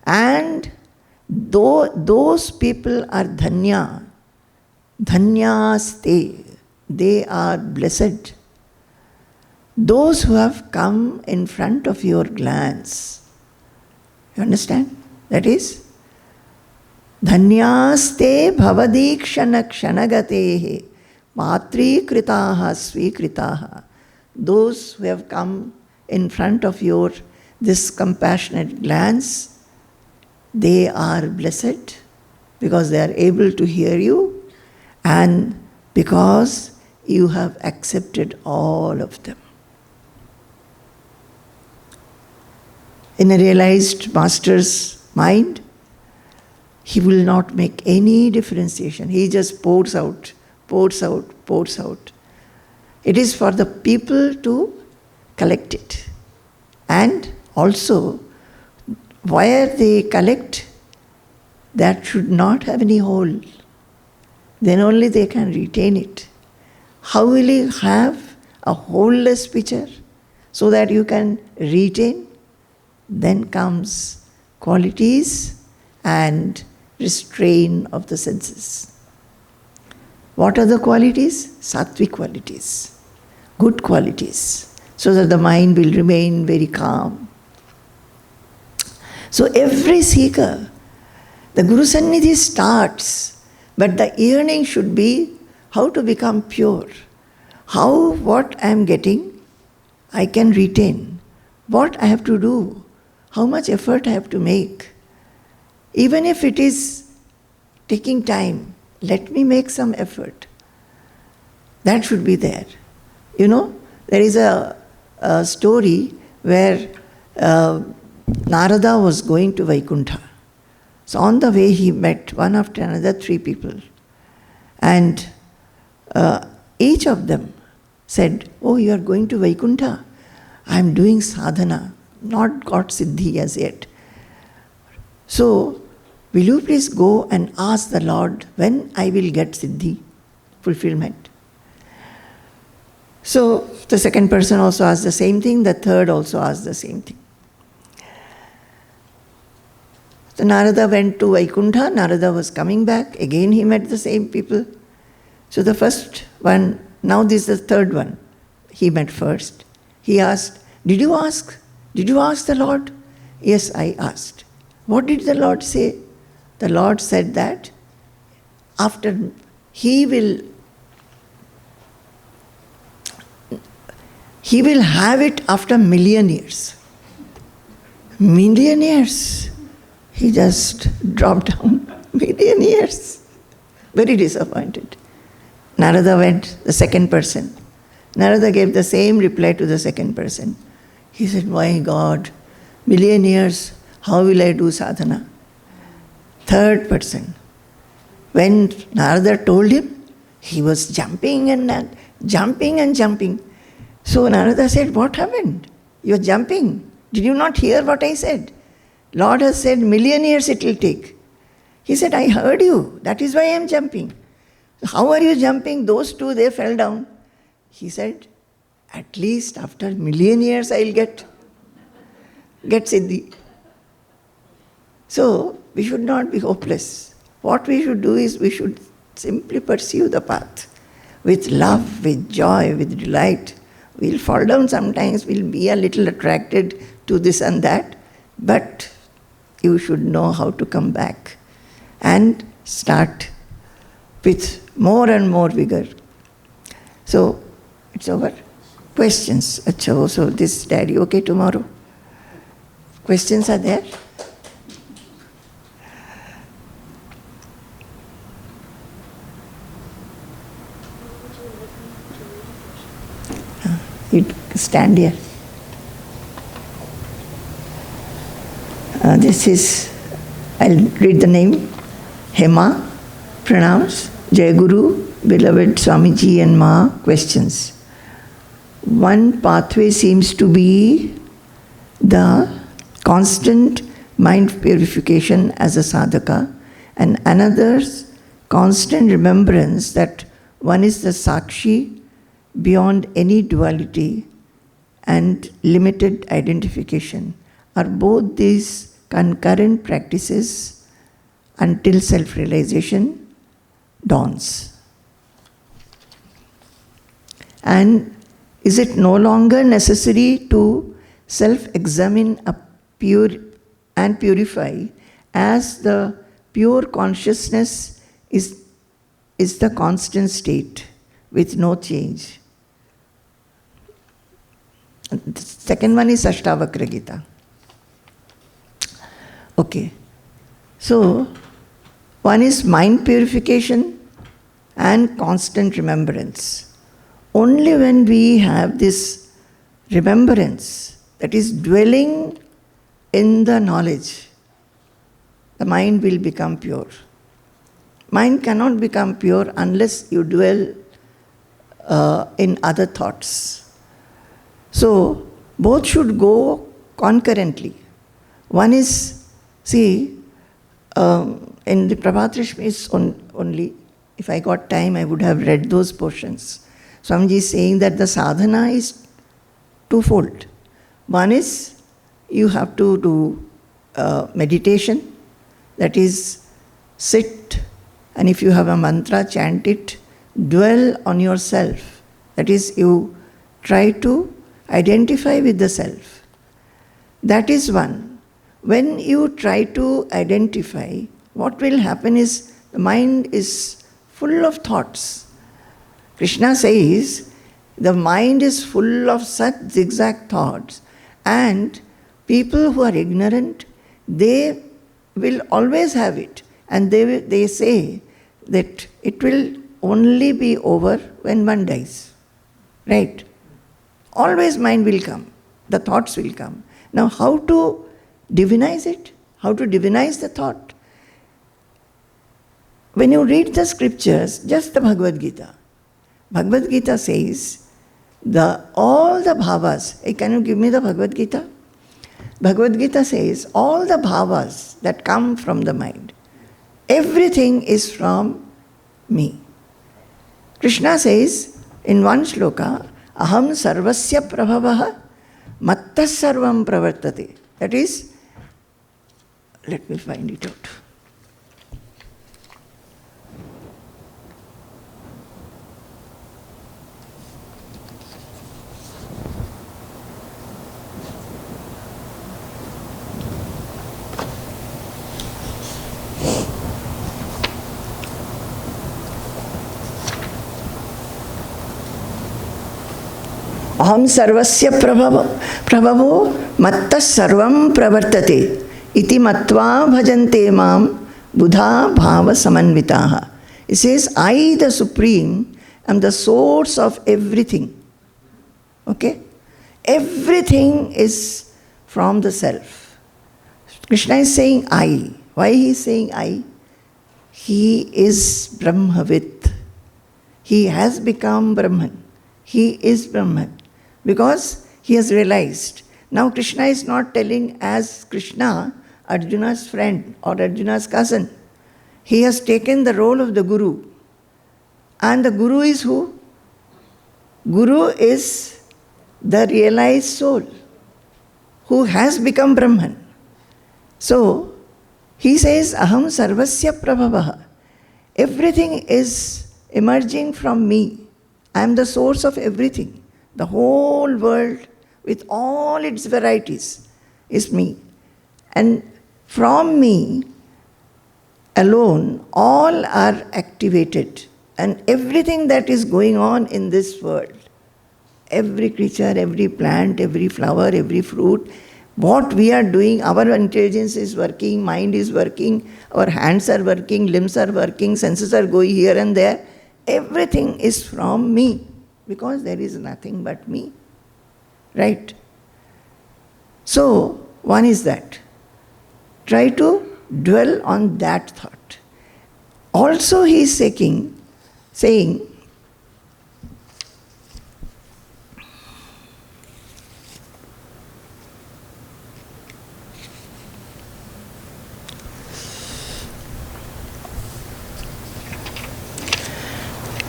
And though those people are dhanya, dhanyaste, they are blessed. Those who have come in front of your glance. You understand? That is, dhanyaste bhavadikshana kshanagatehe matrikritaha svikritaha. Those who have come in front of your this compassionate glance, they are blessed because they are able to hear you and because you have accepted all of them. In a realized master's mind, he will not make any differentiation. He just pours out, pours out, pours out. It is for the people to collect it. And also, where they collect, that should not have any hole. Then only they can retain it. How will you have a holeless picture so that you can retain? Then comes qualities and restraint of the senses. What are the qualities? Sattvic qualities, good qualities, so that the mind will remain very calm. So every seeker, the Guru Sannidhi starts, but the yearning should be how to become pure. How, what I am getting, I can retain. What I have to do, how much effort I have to make. Even if it is taking time, let me make some effort. That should be there. You know, there is a story where Narada was going to Vaikuntha. So on the way he met one after another 3 people. And each of them said, "Oh, you are going to Vaikuntha? I am doing sadhana, not got siddhi as yet. So, will you please go and ask the Lord when I will get siddhi, fulfillment?" So, the second person also asked the same thing, the third also asked the same thing. So, Narada went to Vaikuntha, Narada was coming back, again he met the same people. So, the first one, now this is the third one, he met first. He asked, "Did you ask? Did you ask the Lord?" "Yes, I asked." "What did the Lord say?" The Lord said that after He will have it after million years. Million years. He just dropped down. Million years. Very disappointed. Narada went, the second person. Narada gave the same reply to the second person. He said, "My God, million years, how will I do sadhana?" Third person. When Narada told him, he was jumping and jumping. So Narada said, "What happened? You are jumping. Did you not hear what I said? Lord has said million years it will take." He said, "I heard you. That is why I am jumping." "How are you jumping? Those 2, they fell down." He said, "At least after million years I will get siddhi." So, we should not be hopeless. What we should do is we should simply pursue the path with love, with joy, with delight. We'll fall down sometimes, we'll be a little attracted to this and that, but you should know how to come back and start with more and more vigor. So, it's over. Questions? Achha, so this daddy, okay tomorrow? Questions are there? You stand here. This is, I'll read the name. Hema, pronounce. Jai Guru, beloved Swamiji and Ma, questions. One pathway seems to be the constant mind purification as a sadhaka, and another's constant remembrance that one is the sakshi beyond any duality and limited identification. Are both these concurrent practices until self-realization dawns? And is it no longer necessary to self-examine and purify, as the pure consciousness is the constant state with no change? The second one is Ashtavakra Gita. Okay. So, one is mind purification and constant remembrance. only when we have this remembrance, that is dwelling in the knowledge, the mind will become pure. Mind cannot become pure unless you dwell in other thoughts. So, both should go concurrently. One is, see, in the Prabhatrishmis only, if I got time, I would have read those portions. Swamiji is saying that the sadhana is twofold. One is, you have to do meditation, that is, sit, and if you have a mantra, chant it, dwell on yourself. That is, you try to identify with the self. That is one. When you try to identify, what will happen is the mind is full of thoughts. Krishna says the mind is full of such zigzag thoughts, and people who are ignorant, they will always have it, and they say that it will only be over when one dies. Right? Always mind will come, the thoughts will come. Now how to divinize it? How to divinize the thought? When you read the scriptures, just the Bhagavad Gita. Bhagavad Gita says, all the bhavas, hey, can you give me the Bhagavad Gita? Bhagavad Gita says, all the bhavas that come from the mind, everything is from me. Krishna says in one shloka, aham sarvasya prabhavaha mattas sarvam pravartate. That is, let me find it out. Aham sarvasya prabhavo mattas sarvam pravartate iti matva bhajante mam buddha bhava samanvitaha. It says, I, the Supreme, am the source of everything. Okay? Everything is from the self. Krishna is saying I. Why he is saying I? He is Brahmavit. He has become Brahman. He is Brahman. Because he has realized. Now Krishna is not telling as Krishna, Arjuna's friend or Arjuna's cousin. He has taken the role of the Guru. And the Guru is who? Guru is the realized soul who has become Brahman. So, he says, aham sarvasya prabhavaha. Everything is emerging from me. I am the source of everything. The whole world with all its varieties is me. And from me alone, all are activated. And everything that is going on in this world, every creature, every plant, every flower, every fruit, what we are doing, our intelligence is working, mind is working, our hands are working, limbs are working, senses are going here and there. Everything is from me. Because there is nothing but me. Right? So, one is that. Try to dwell on that thought. Also he is saying,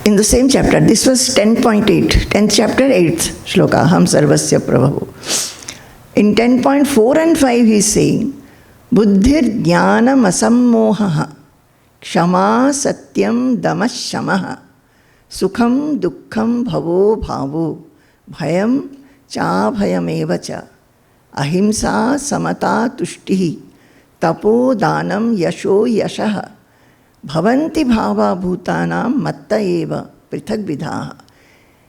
in the same chapter, this was 10.8, 10th chapter, 8th shloka, Aham Sarvasya Prabhavo. In 10.4 and 5 he is saying, Buddhir Jnanam Asammohaha, Kshama Satyam Damas Shamaha, Sukham Dukkham Bhavo Bhavo, Bhayam Cha Bhayamevacha, Ahimsa Samata Tushtihi, Tapo Danam Yasho Yashaha, Bhavanti bhava bhutanam matta eva prithak vidhaha.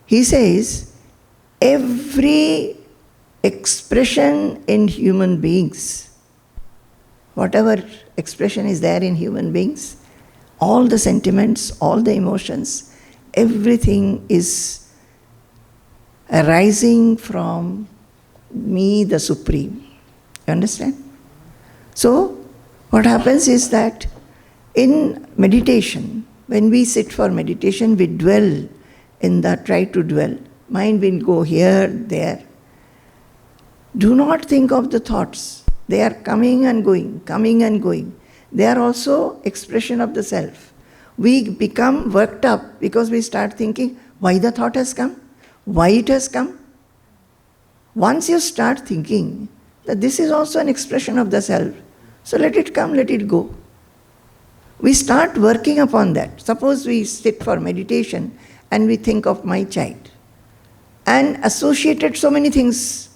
He says, every expression in human beings, whatever expression is there in human beings, all the sentiments, all the emotions, everything is arising from me, the Supreme. You understand? So, what happens is that in meditation, when we sit for meditation, we dwell try to dwell. Mind will go here, there. Do not think of the thoughts. They are coming and going, coming and going. They are also expression of the self. We become worked up because we start thinking, why the thought has come? Why it has come? Once you start thinking that this is also an expression of the self, so let it come, let it go. We start working upon that. Suppose we sit for meditation and we think of my child and associated so many things.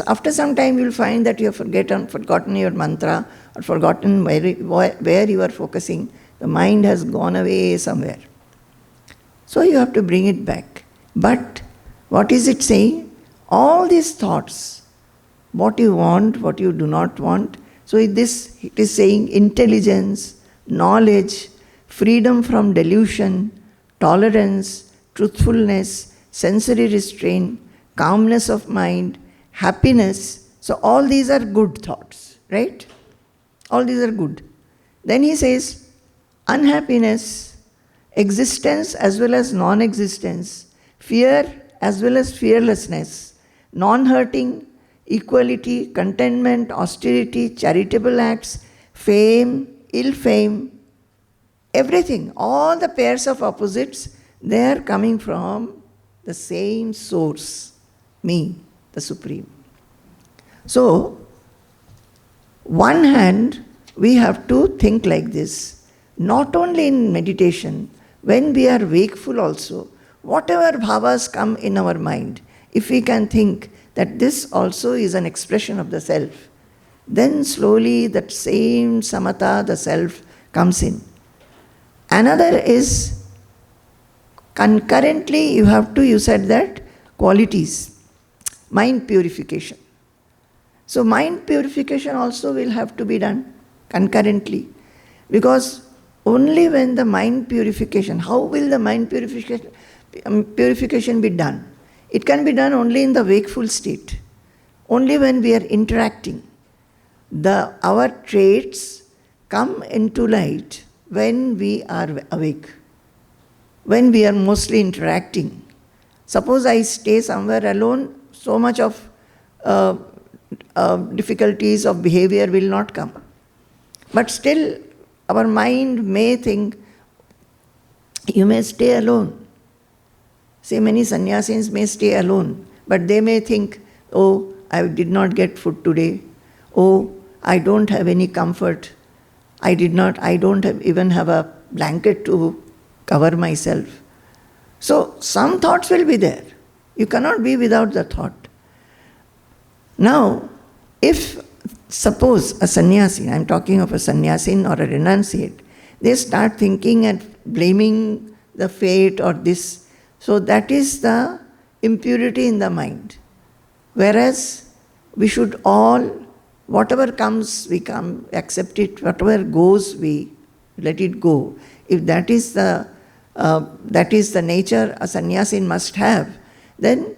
After some time you will find that you have forgotten your mantra or forgotten where you are focusing. The mind has gone away somewhere. So you have to bring it back. But what is it saying? All these thoughts, what you want, what you do not want. So it is saying intelligence, knowledge, freedom from delusion, tolerance, truthfulness, sensory restraint, calmness of mind, happiness. So all these are good thoughts, right? All these are good. Then he says, unhappiness, existence as well as non-existence, fear as well as fearlessness, non-hurting, equality, contentment, austerity, charitable acts, fame, ill fame, everything, all the pairs of opposites, they are coming from the same source, me, the Supreme. So, one hand, we have to think like this, not only in meditation, when we are wakeful also, whatever bhavas come in our mind, if we can think that this also is an expression of the self, then slowly that same samatha, the self, comes in. Another is concurrently you said that qualities, mind purification. So mind purification also will have to be done concurrently, because only when the mind purification, how will the mind purification be done? It can be done only in the wakeful state, only when we are interacting. Our traits come into light when we are awake, when we are mostly interacting. Suppose I stay somewhere alone, so much of difficulties of behavior will not come. But still, our mind may think, you may stay alone. Say many sannyasis may stay alone, but they may think, oh, I did not get food today. Oh, I don't have any comfort. I don't even have a blanket to cover myself. So some thoughts will be there. You cannot be without the thought. Now, if suppose a sannyasi, I am talking of a sannyasin or a renunciate, they start thinking and blaming the fate or this, so that is the impurity in the mind. Whereas we should all, whatever comes, we accept it, whatever goes, we let it go. If that is the nature a sannyasin must have, then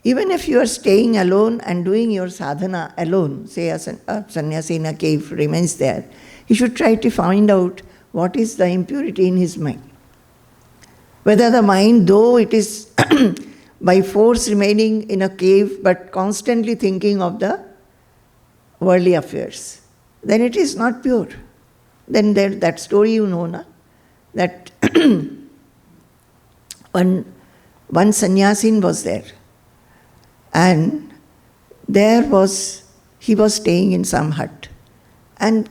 even if you are staying alone and doing your sadhana alone, say a sannyasi in a cave remains there, he should try to find out what is the impurity in his mind. Whether the mind, though it is by force remaining in a cave but constantly thinking of the worldly affairs, then it is not pure. Then that story you know, na? That one sannyasin was there, and he was staying in some hut, and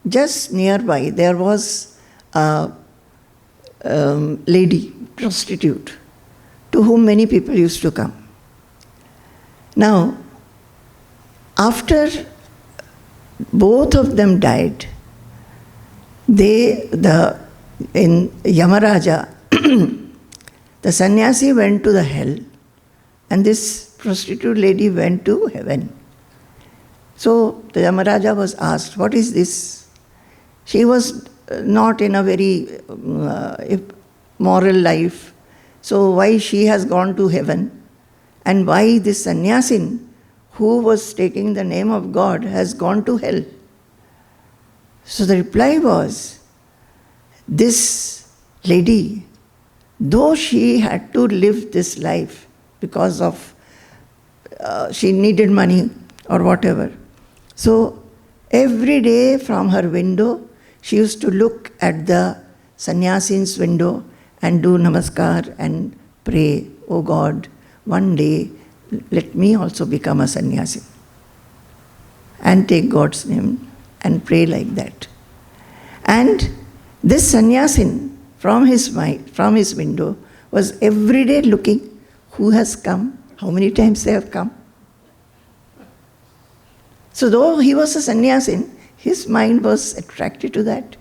just nearby there was a lady, prostitute, to whom many people used to come. Now, after both of them died, in Yamaraja, the sannyasi went to the hell, and this prostitute lady went to heaven. So the Yamaraja was asked, what is this? She was not in a very moral life, so why she has gone to heaven and why this sannyasin who was taking the name of God has gone to hell. So the reply was, this lady, though she had to live this life because of she needed money or whatever. So every day from her window, she used to look at the sannyasin's window and do namaskar and pray, oh God, one day let me also become a sannyasin. And take God's name and pray like that. And this sannyasin from his mind, from his window, was every day looking who has come, how many times they have come. So though he was a sannyasin, his mind was attracted to that.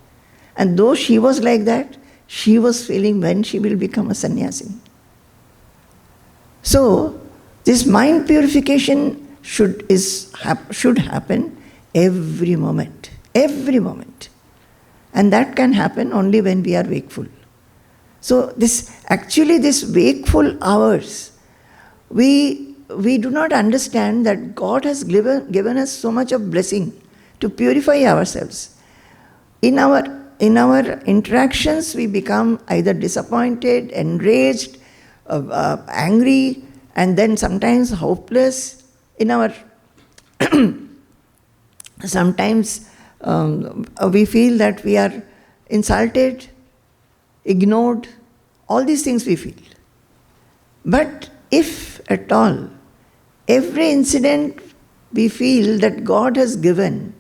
And though she was like that, she was feeling when she will become a sannyasin. So this mind purification should happen every moment. Every moment. And that can happen only when we are wakeful. So this wakeful hours, we do not understand that God has given us so much of blessing to purify ourselves. In our interactions, we become either disappointed, enraged, angry, and then sometimes hopeless. Sometimes we feel that we are insulted, ignored, all these things we feel. But if at all, every incident we feel that God has given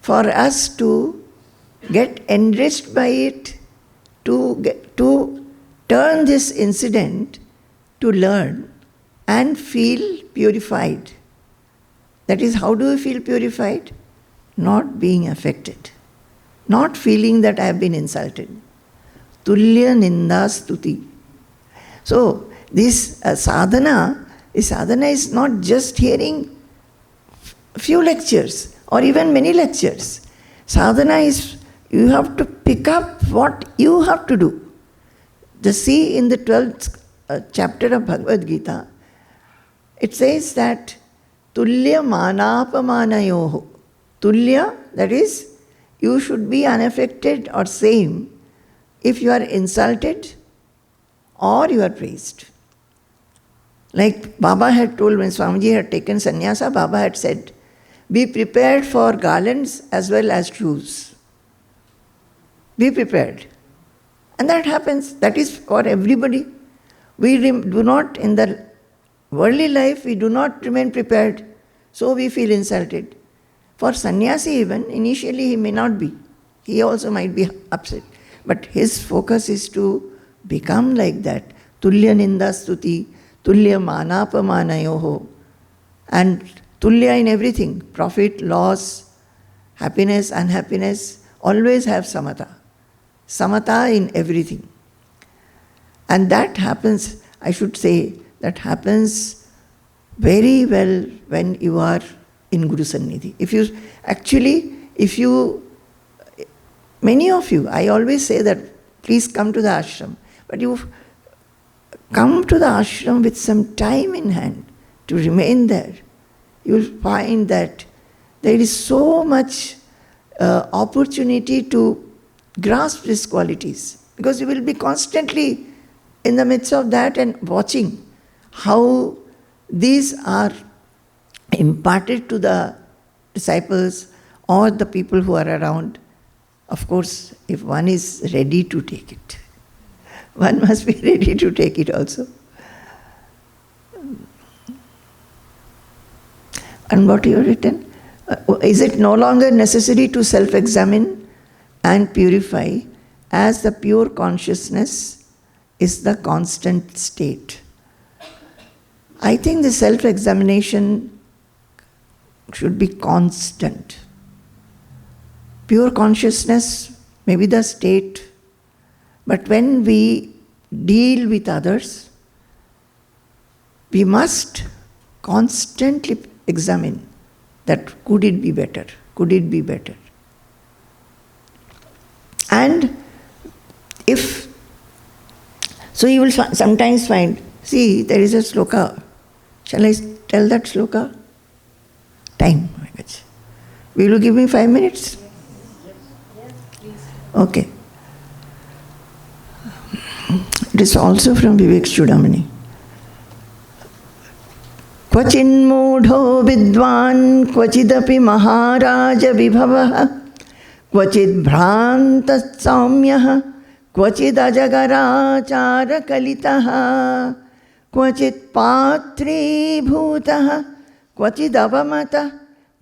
for us to get enriched by it, to turn this incident to learn and feel purified. That is, how do we feel purified? Not being affected. Not feeling that I have been insulted. Tulya ninda stuti. So, this sadhana is not just hearing few lectures or even many lectures. Sadhana is, you have to pick up what you have to do. Just see in the 12th chapter of Bhagavad Gita, it says that tulya manapamanayoho. Tulya, that is, you should be unaffected or same if you are insulted or you are praised. Like Baba had told when Swamiji had taken sannyasa, Baba had said, be prepared for garlands as well as shoes. Be prepared. And that happens. That is for everybody. We do not, in the worldly life, we do not remain prepared. So we feel insulted. For sannyasi even, initially he may not be. He also might be upset. But his focus is to become like that. Tulya ninda stuti, tulya manapamanayoho. And tulya in everything. Profit, loss, happiness, unhappiness. Always have samatha. Samatha in everything. And that happens, I should say, that happens very well when you are in Guru Sannidhi. Many of you, I always say that, please come to the ashram. But you come to the ashram with some time in hand to remain there. You will find that there is so much opportunity to grasp these qualities. Because you will be constantly in the midst of that and watching how these are imparted to the disciples or the people who are around. Of course, if one is ready to take it, one must be ready to take it also. And what you have written? Is it no longer necessary to self-examine and purify, as the pure consciousness is the constant state? I think the self-examination should be constant. Pure consciousness may be the state, but when we deal with others, we must constantly examine that could it be better? Could it be better? And so you will sometimes find See, there is a sloka. Shall I tell that sloka? Time. Will you give me 5 minutes? Okay. It is also from Vivekachudamani. Kvachinmudho vidvan kvachidapi maharaja vibhavaha kvachid bhranta saumyaha kvachid ajagarachara kalitaha kvachid patri bhutaha kvachid avamata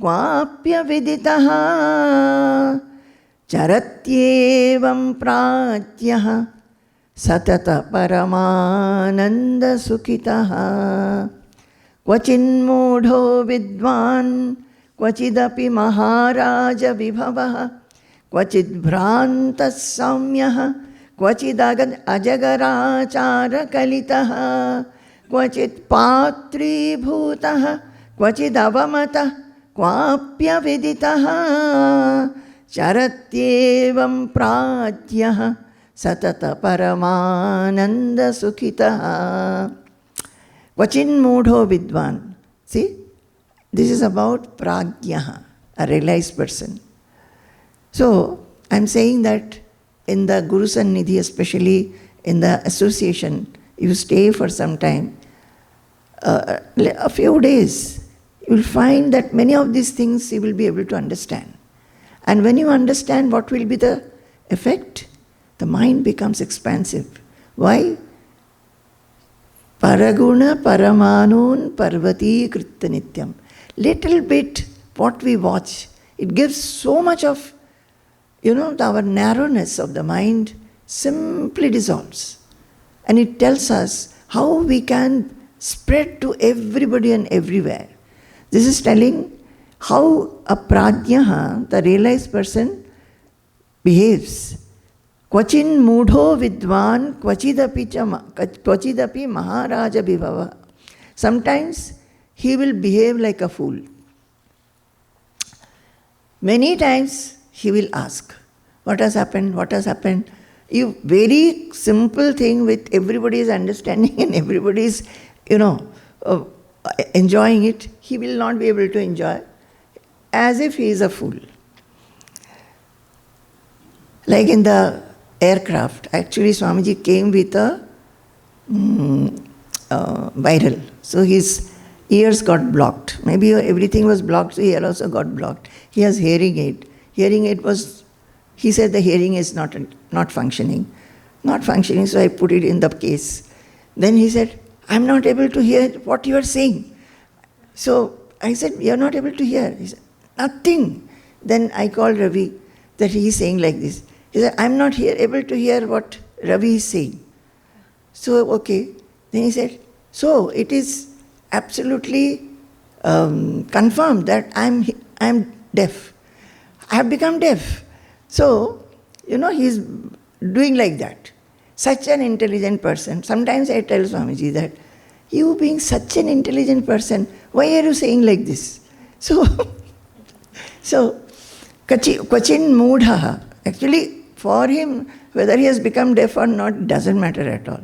kvapya viditaha charatyevam pratyaha satata paramananda sukhitaha क्वचिन्मूढो विद्वान् क्वचिदपि महाराज विभवः क्वचिद्भ्रान्तः सौम्यः क्वचिदजगराचारकलितः क्वचित् पात्रीभूतः क्वचिदवमतः क्वाप्यविदितः चरत्येवं प्राज्ञः सततपरमानन्दसुखितः Vachinmudho vidvan. See, this is about prajnaha, a realized person. So, I am saying that in the Gurusannidhi, especially in the association, you stay for some time, a few days, you will find that many of these things you will be able to understand. And when you understand what will be the effect, the mind becomes expansive. Why? Paraguna paramanun parvati kritta nityam. Little bit what we watch, it gives so much of, our narrowness of the mind simply dissolves. And it tells us how we can spread to everybody and everywhere. This is telling how a prajnaha, the realized person, behaves. Kvachin mudho vidvan kvachidapi maharaja vibhava. Sometimes he will behave like a fool. Many times he will ask, what has happened, what has happened? You very simple thing with everybody is understanding and everybody is, enjoying it. He will not be able to enjoy as if he is a fool. Like in the aircraft, actually Swamiji came with a viral. So his ears got blocked. Maybe everything was blocked, so ear also got blocked. He has hearing aid. Hearing aid was, he said the hearing is not functioning. Not functioning, so I put it in the case. Then he said, I'm not able to hear what you are saying. So I said, you're not able to hear. He said, nothing. Then I called Ravi, that he is saying like this. He said, I'm not able to hear what Ravi is saying. So, okay. Then he said, so it is absolutely confirmed that I'm deaf. I have become deaf. So, he's doing like that. Such an intelligent person. Sometimes I tell Swamiji that, you being such an intelligent person, why are you saying like this? So, Kvachin mudha. Actually, for him, whether he has become deaf or not, doesn't matter at all.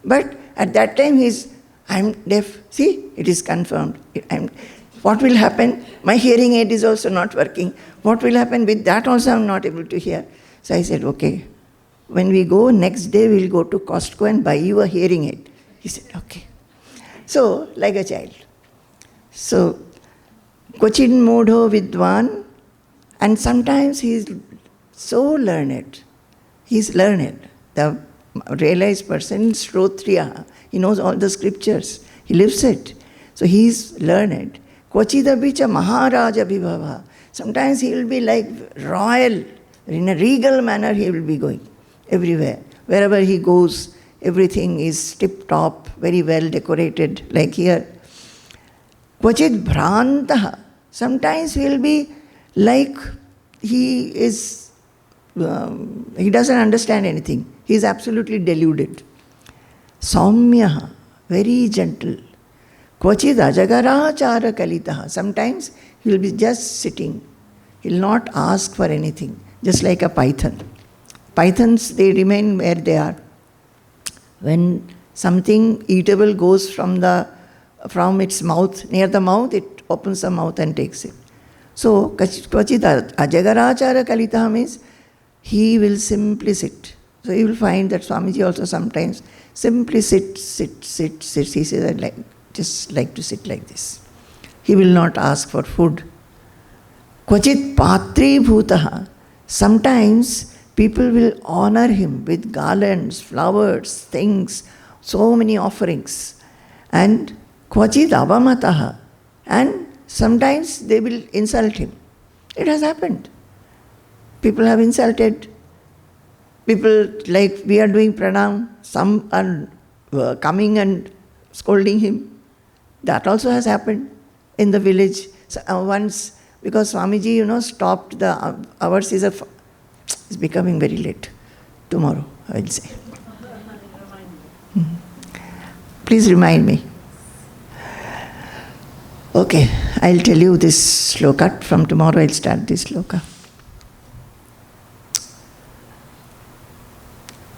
But at that time, I'm deaf. See, it is confirmed. What will happen? My hearing aid is also not working. What will happen with that also I'm not able to hear. So I said, okay, when we go next day, we'll go to Costco and buy you a hearing aid. He said, okay. So, like a child. So, Kvachin mudho vidvan, and sometimes he's so learned. He's learned. The realized person, Shrotriya, he knows all the scriptures. He lives it. So he's learned. Kvachidapicha maharaja vibhava. Sometimes he will be like royal, in a regal manner he will be going everywhere. Wherever he goes, everything is tip-top, very well decorated, like here. Kvachid bhrantaha. Sometimes he will be like he doesn't understand anything. He is absolutely deluded. Saumyaha, very gentle. Kvachid ajagarachara kalitaha. Sometimes he will be just sitting. He will not ask for anything, just like a python. Pythons, they remain where they are. When Something eatable goes from its mouth, near the mouth, it opens the mouth and takes it. So, kvachit ajagarachara kalitaha means he will simply sit. So you will find that Swamiji also sometimes simply sits. He says, I just like to sit like this. He will not ask for food. Kvachit patri bhutaha. Sometimes people will honor him with garlands, flowers, things, so many offerings. And kvachit avamataha. And sometimes they will insult him. It has happened. People have insulted. People, like we are doing pranam, some are coming and scolding him. That also has happened in the village. So, once, because Swamiji, stopped the hours, it's becoming very late. Tomorrow, I will say. Please remind me. Okay, I'll tell you this shloka. From tomorrow I'll start this shloka.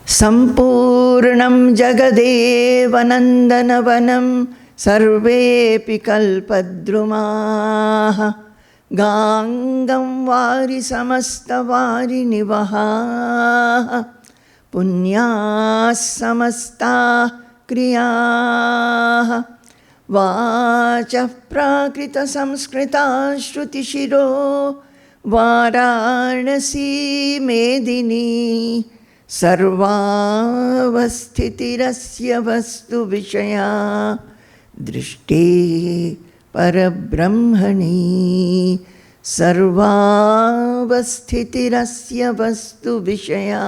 Sampurnam jagadevanandanavanam sarvepi kalpadrumaha gangam vari samasta vari nivaha punyas samasta kriyaha vachah prakrita samskrita shruti shiro varanasi medini sarvavasthitirasya vastu vishaya drishti parabrahmani sarvavasthitirasya vastu vishaya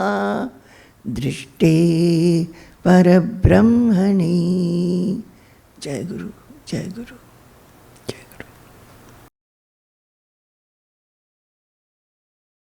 drishti parabrahmani. Jai Guru, Jai Guru.